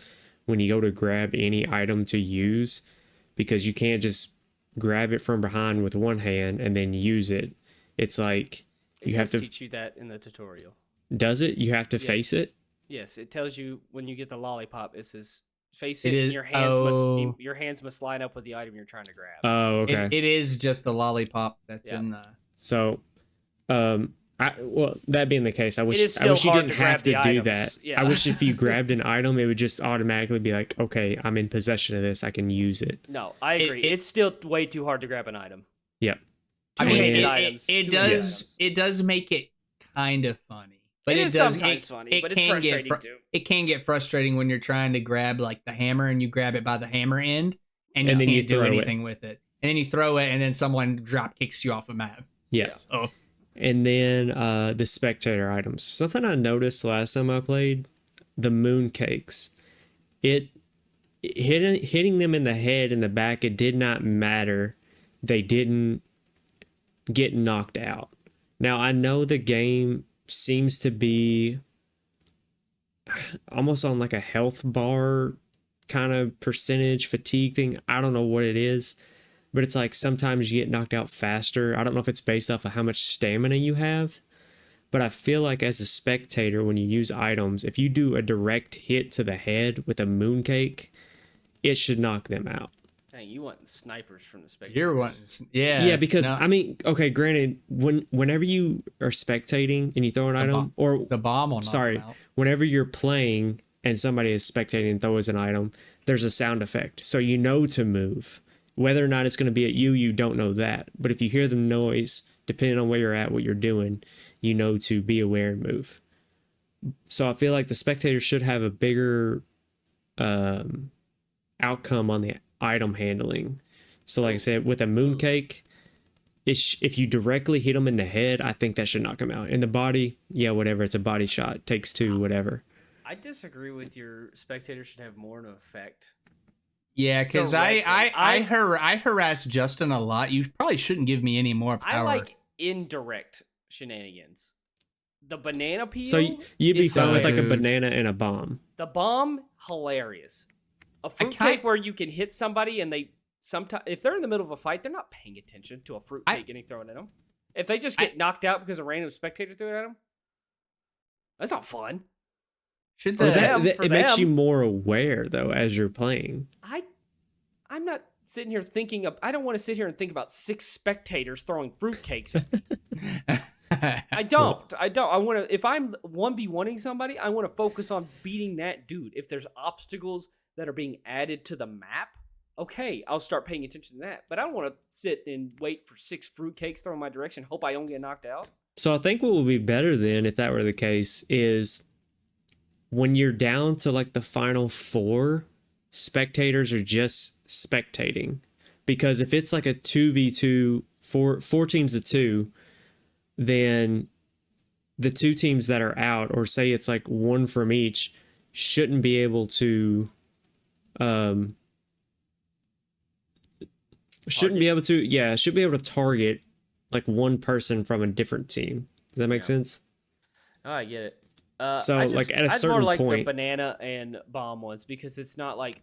when you go to grab any item to use, because you can't just grab it from behind with one hand and then use it. It's like you have to teach you that in the tutorial. Does it? You have to face it? Yes, it tells you when you get the lollipop, it says face it, It is- and your hands must line up with the item you're trying to grab. Oh, okay. It is just the lollipop that's in the... So, that being the case, I wish is you still hard didn't to grab have to the do items. that. Yeah. I wish if you grabbed an item, it would just automatically be like, okay, I'm in possession of this. I can use it. No, I agree. It's still way too hard to grab an item. Yep. I Too mean, many And- items, it too many does items. it does make it kind of funny. But It is does sometimes funny, but it's can get frustrating too. It can get frustrating when you're trying to grab like the hammer and you grab it by the hammer end and you And then can't you do throw it. anything with it. And then you throw it and then someone drop kicks you off a map. Yes. Oh, And then the spectator items. Something I noticed last time I played, the moon cakes. it hitting them in the head and the back, it did not matter. They didn't get knocked out. Now, I know the game seems to be almost on like a health bar kind of percentage fatigue thing. I don't know what it is, but it's like sometimes you get knocked out faster. I don't know if it's based off of how much stamina you have, but I feel like as a spectator, when you use items, if you do a direct hit to the head with a mooncake, it should knock them out. Dang, you want snipers from the spectators. You're wanting, yeah. Yeah, because no, I mean, okay, granted, whenever you are spectating and you throw an item, or the bomb will knock sorry, them out. whenever you're playing and somebody is spectating and throws an item, there's a sound effect, so you know to move. Whether or not it's going to be at you, you don't know that. But if you hear the noise, depending on where you're at, what you're doing, you know to be aware and move. So I feel like the spectator should have a bigger outcome on the item handling. So like I said, with a mooncake, if you directly hit them in the head, I think that should knock them out. In the body, yeah, whatever. It's a body shot. Takes two, whatever. I disagree with your spectators should have more of an effect. Yeah, because I harass Justin a lot. You probably shouldn't give me any more power. I like indirect shenanigans. The banana peel. So you'd be is fine with like a hilarious. banana and a bomb. The bomb, hilarious. A fruitcake where you can hit somebody and they sometimes, if they're in the middle of a fight, they're not paying attention to a fruitcake getting thrown at them. If they just get knocked out because a random spectator threw it at them, that's not fun. Should Or the it makes you more aware though as you're playing. I'm not sitting here thinking of. I don't want to sit here and think about 6 spectators throwing fruitcakes at me. I don't. I want to. If I'm 1v1ing somebody, I want to focus on beating that dude. If there's obstacles that are being added to the map, okay, I'll start paying attention to that. But I don't want to sit and wait for 6 fruitcakes thrown my direction, hope I don't get knocked out. So I think what would be better then, if that were the case, is when you're down to like the final 4, spectators are just spectating. Because if it's like a 2v2, four teams of 2, then the 2 teams that are out, or say it's like 1 from each, shouldn't be able to should be able to target like 1 person from a different team. Does that make sense? Oh, I get it. So like at a certain more like point, the banana and bomb ones because it's not like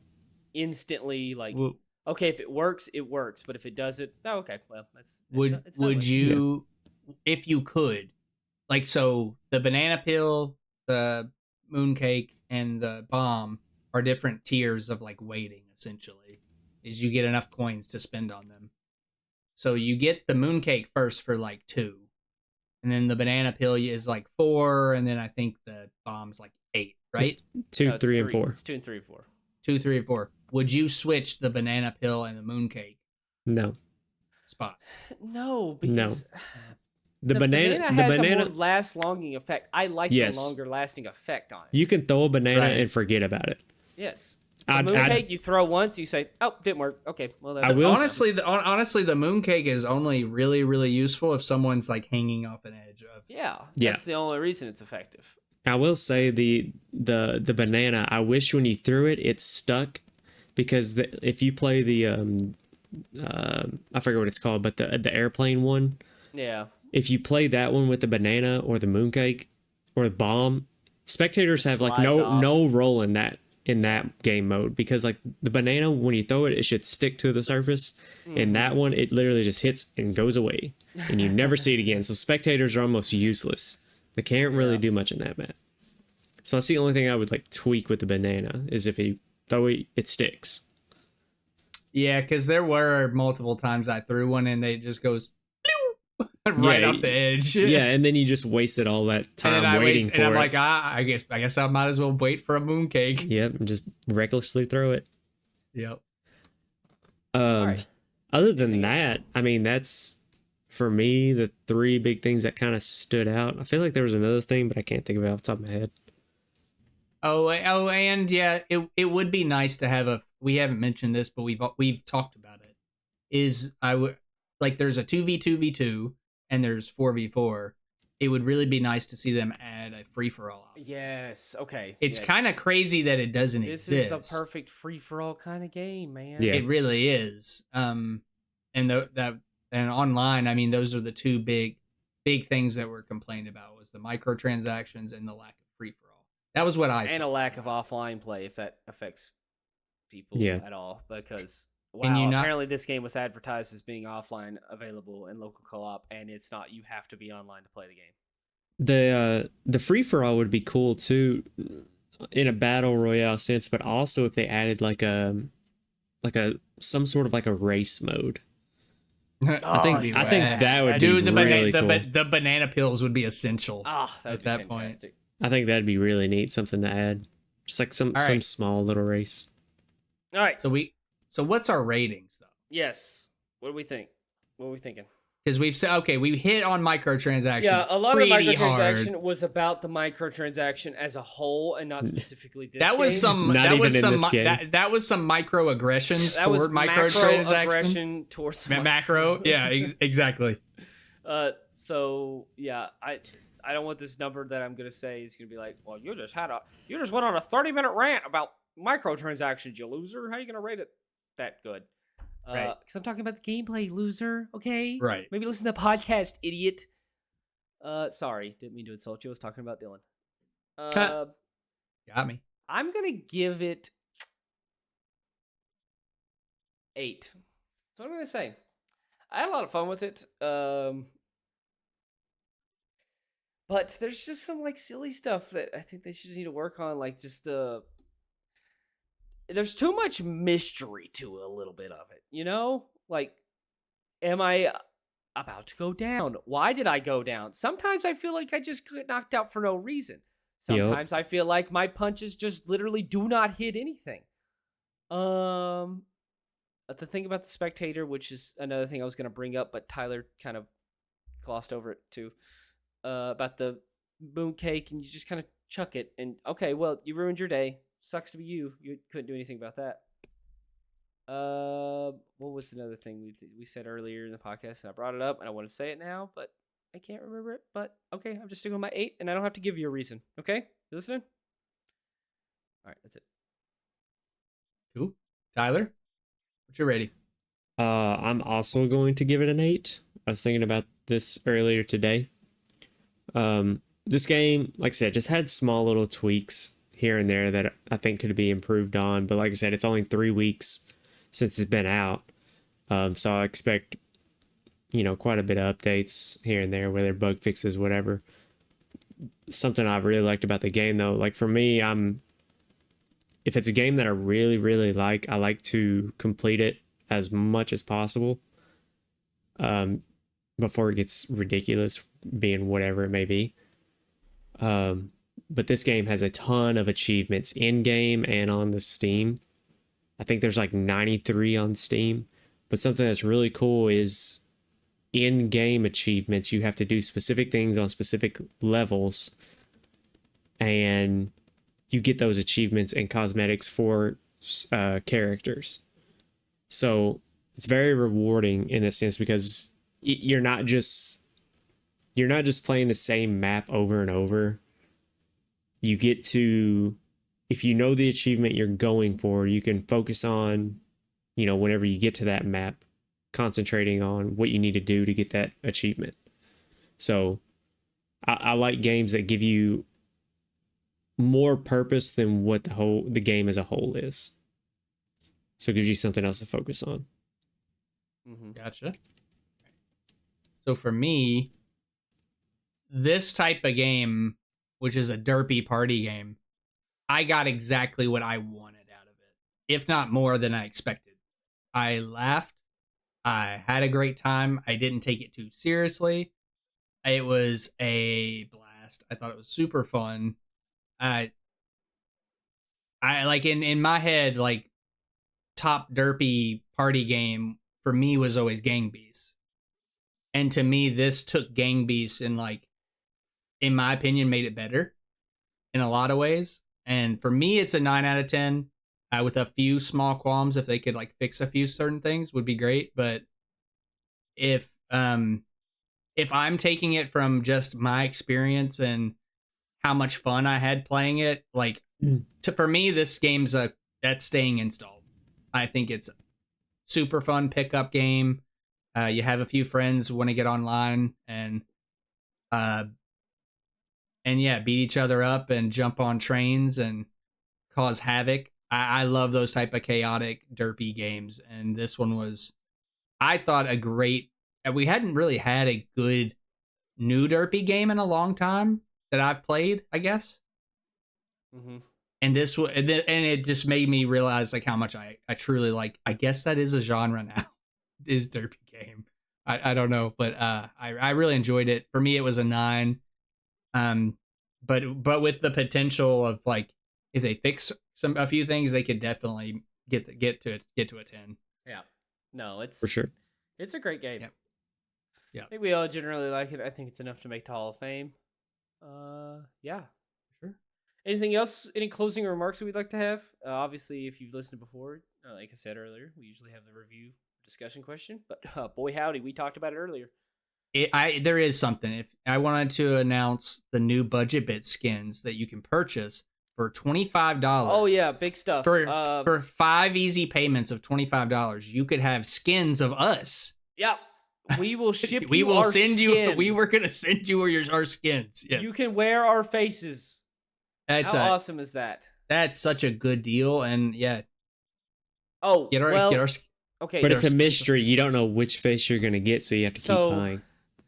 instantly like Well, okay, if it works, it works, but if it doesn't, oh, okay, well, it's would you, if you could, like, so the banana peel, the mooncake, and the bomb are different tiers of like weighting. Essentially, is you get enough coins to spend on them. So you get the mooncake first for like 2, and then the banana peel is like 4, and then I think the bomb's like 8, right? 2, 3, and 4. It's 2 and 3 and 4. 2, 3, and 4. Would you switch the banana peel and the mooncake No. spots? No, because The banana has a more longing effect. I like Yes. the longer lasting effect on it. you can throw a banana Right. and forget about it. Yes. The I'd- mooncake, you throw once, you say, "Oh, didn't work." Okay, well, that's I will s- Honestly, the mooncake is only really, really useful if someone's like hanging off an edge of. Yeah, Yeah. that's the only reason it's effective. I will say the banana, I wish when you threw it, it stuck, because if you play the I forget what it's called, but the airplane one, Yeah. if you play that one with the banana or the mooncake or the bomb, spectators have like Slides off. no role in that game mode, because like the banana, when you throw it, it should stick to the surface. In that one, it literally just hits and goes away, and you never see it again. So spectators are almost useless. They can't really do much in that map. So that's the only thing I would like tweak with the banana, is if you throw it, it sticks. Yeah, because there were multiple times I threw one and they just goes right Yeah, off the edge. Yeah, and then you just wasted all that and time then I waiting for and I'm it. like, I guess I might as well wait for a mooncake. Yep, and just recklessly throw it. Yep. right. Other than that, I mean, that's for me the 3 big things that kind of stood out. I feel like there was another thing, but I can't think of it off the top of my head. Oh, and yeah, it would be nice to have we haven't mentioned this, but we've talked about it. Is I would like there's a 2v2v2 and there's 4v4. it would really be nice to see them add a free for all. Yes. Okay. It's yeah. kind of crazy that it doesn't This exist. is the perfect free for all kind of game, man. Yeah. It really is. And and online, I mean, those are the two big things that were complained about was the microtransactions and the lack of free for all. That was what I saw. And a lack of offline play, if that affects people Yeah. at all, because Can you not- apparently this game was advertised as being offline available and local co-op, and it's not. You have to be online to play the game. The free for all would be cool too, in a battle royale sense, but also if they added like a some sort of like a race mode. I think that would be really cool. The banana pills would be essential. At that point. I think that'd be really neat, something to add. Just like some small little race. All right. So what's our ratings though? Yes. What do we think? What are we thinking? Because we've said we hit on microtransactions. Yeah, a lot of pretty microtransaction hard. was about the microtransaction as a whole, and not specifically this. That was game. some. Not that even was in some. this game. That was some microaggressions That was toward microtransactions. aggression towards Macro. Yeah, exactly. So yeah, I don't want this number that I'm gonna say is gonna be like, well, you just went on a 30-minute rant about microtransactions, you loser. How are you gonna rate it that good? Right. Because I'm talking about the gameplay, loser. Okay. Right. Maybe listen to the podcast, idiot. Sorry, didn't mean to insult you. I was talking about Dylan. Got me. I'm gonna give it 8. That's what I'm gonna say. I had a lot of fun with it. But there's just some like silly stuff that I think they should need to work on, like just there's too much mystery to a little bit of it, you know? Like, am I about to go down? Why did I go down? Sometimes I feel like I just got knocked out for no reason. Sometimes I feel like my punches just literally do not hit anything. The thing about the spectator, which is another thing I was going to bring up, but Tyler kind of glossed over it too, about the mooncake, and you just kind of chuck it, and okay, well, you ruined your day. Sucks to be you. You couldn't do anything about that. What was another thing we said earlier in the podcast, and I brought it up, and I want to say it now, but I can't remember it. But okay, I'm just sticking with my 8, and I don't have to give you a reason. Okay, you listening? All right, that's it. Cool. Tyler, what's your rating? I'm also going to give it an 8. I was thinking about this earlier today. This game, like I said, just had small little tweaks here and there that I think could be improved on. But like I said, it's only 3 weeks since it's been out. So I expect, quite a bit of updates here and there, whether bug fixes, whatever. Something I've really liked about the game, though, like for me, if it's a game that I really, really like, I like to complete it as much as possible before it gets ridiculous, being whatever it may be. But this game has a ton of achievements in game and on the Steam. I think there's like 93 on Steam. But something that's really cool is in game achievements. You have to do specific things on specific levels, and you get those achievements and cosmetics for characters. So it's very rewarding in this sense, because you're not just playing the same map over and over. You get to, if you know the achievement you're going for, you can focus on, whenever you get to that map, concentrating on what you need to do to get that achievement. So I like games that give you more purpose than what the game as a whole is. So it gives you something else to focus on. Mm-hmm. Gotcha. So for me, this type of game, which is a derpy party game, I got exactly what I wanted out of it, if not more than I expected. I laughed. I had a great time. I didn't take it too seriously. It was a blast. I thought it was super fun. I like in my head, like top derpy party game for me was always Gang Beasts. And to me, this took Gang Beasts and, like, in my opinion, made it better in a lot of ways. And for me, it's a 9 out of 10 with a few small qualms. If they could, like, fix a few certain things would be great. But if if I'm taking it from just my experience and how much fun I had playing it, like for me, this game's that's staying installed. I think it's a super fun pickup game. You have a few friends who want to get online and yeah, beat each other up and jump on trains and cause havoc. I love those type of chaotic, derpy games, and this one was, I thought, a great. We hadn't really had a good new derpy game in a long time that I've played, I guess. Mm-hmm. And it just made me realize like how much I truly like. I guess that is a genre now, is derpy game. I don't know, but I really enjoyed it. For me, it was a 9. But with the potential of like, if they fix a few things, they could definitely get to a 10. Yeah. No, it's For sure. It's a great game. Yep. Yeah. I think we all generally like it. I think it's enough to make the Hall of Fame. Yeah. Sure. Anything else? Any closing remarks that we'd like to have? Obviously, if you've listened before, like I said earlier, we usually have the review discussion question. But boy, howdy, we talked about it earlier. There is something. If I wanted to announce the new budget bit skins that you can purchase for $25. Oh yeah, big stuff. For 5 easy payments of $25, you could have skins of us. Yep. We will ship we you will our send skin. you. We were gonna send you our skins. Yes. You can wear our faces. How awesome is that? That's such a good deal, and yeah. Oh, get our okay. But it's a mystery. You don't know which face you're gonna get, so you have to keep buying.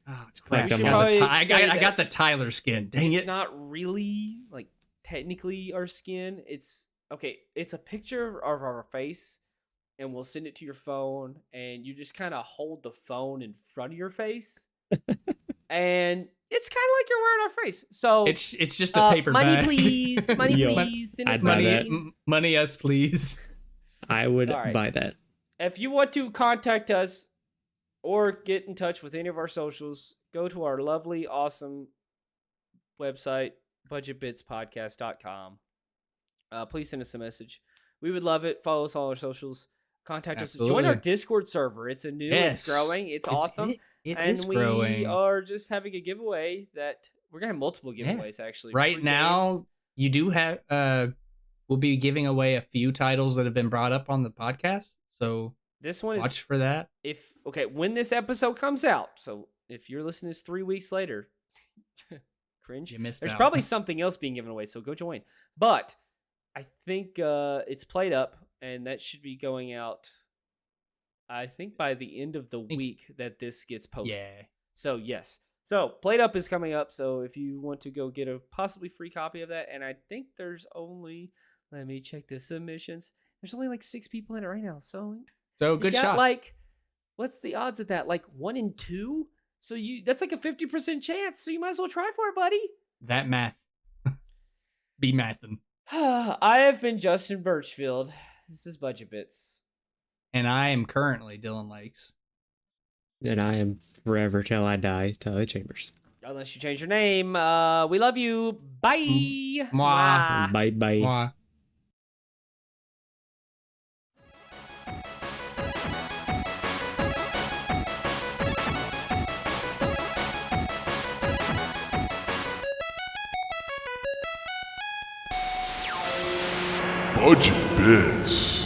Oh, it's crap. I got the Tyler skin. Dang it! It's not really like technically our skin. It's okay. It's a picture of our face, and we'll send it to your phone, and you just kind of hold the phone in front of your face, and it's kind of like you're wearing our face. So it's just a paper money, bag. please, money, please, send us money. Money us, please. I would buy that. If you want to contact us or get in touch with any of our socials, go to our lovely, awesome website, budgetbitspodcast.com. Please send us a message. We would love it. Follow us on all our socials. Contact us. Join our Discord server. It's it's growing. It's awesome. It is growing. We are just having a giveaway that we're going to have multiple giveaways, actually. Right now, games. You do have, we'll be giving away a few titles that have been brought up on the podcast. So this one watch for that. When this episode comes out, so if you're listening to this 3 weeks later, cringe. You missed There's out. probably something else being given away, so go join. But I think it's played up, and that should be going out, I think, by the end of the week that this gets posted. Yeah. So, yes. So, Played Up is coming up, so if you want to go get a possibly free copy of that, and I think there's only, let me check the submissions. There's only like 6 people in it right now, so good shot. Like, what's the odds of that? Like 1 in 2? So that's like a 50% chance. So you might as well try for it, buddy. That math. Be mathing. I have been Justin Birchfield. This is Budget Bits. And I am currently Dylan Lakes. And I am forever till I die, Tyler Chambers. Unless you change your name. We love you. Bye. Mwah. Bye bye. Mwah. Budget Bits.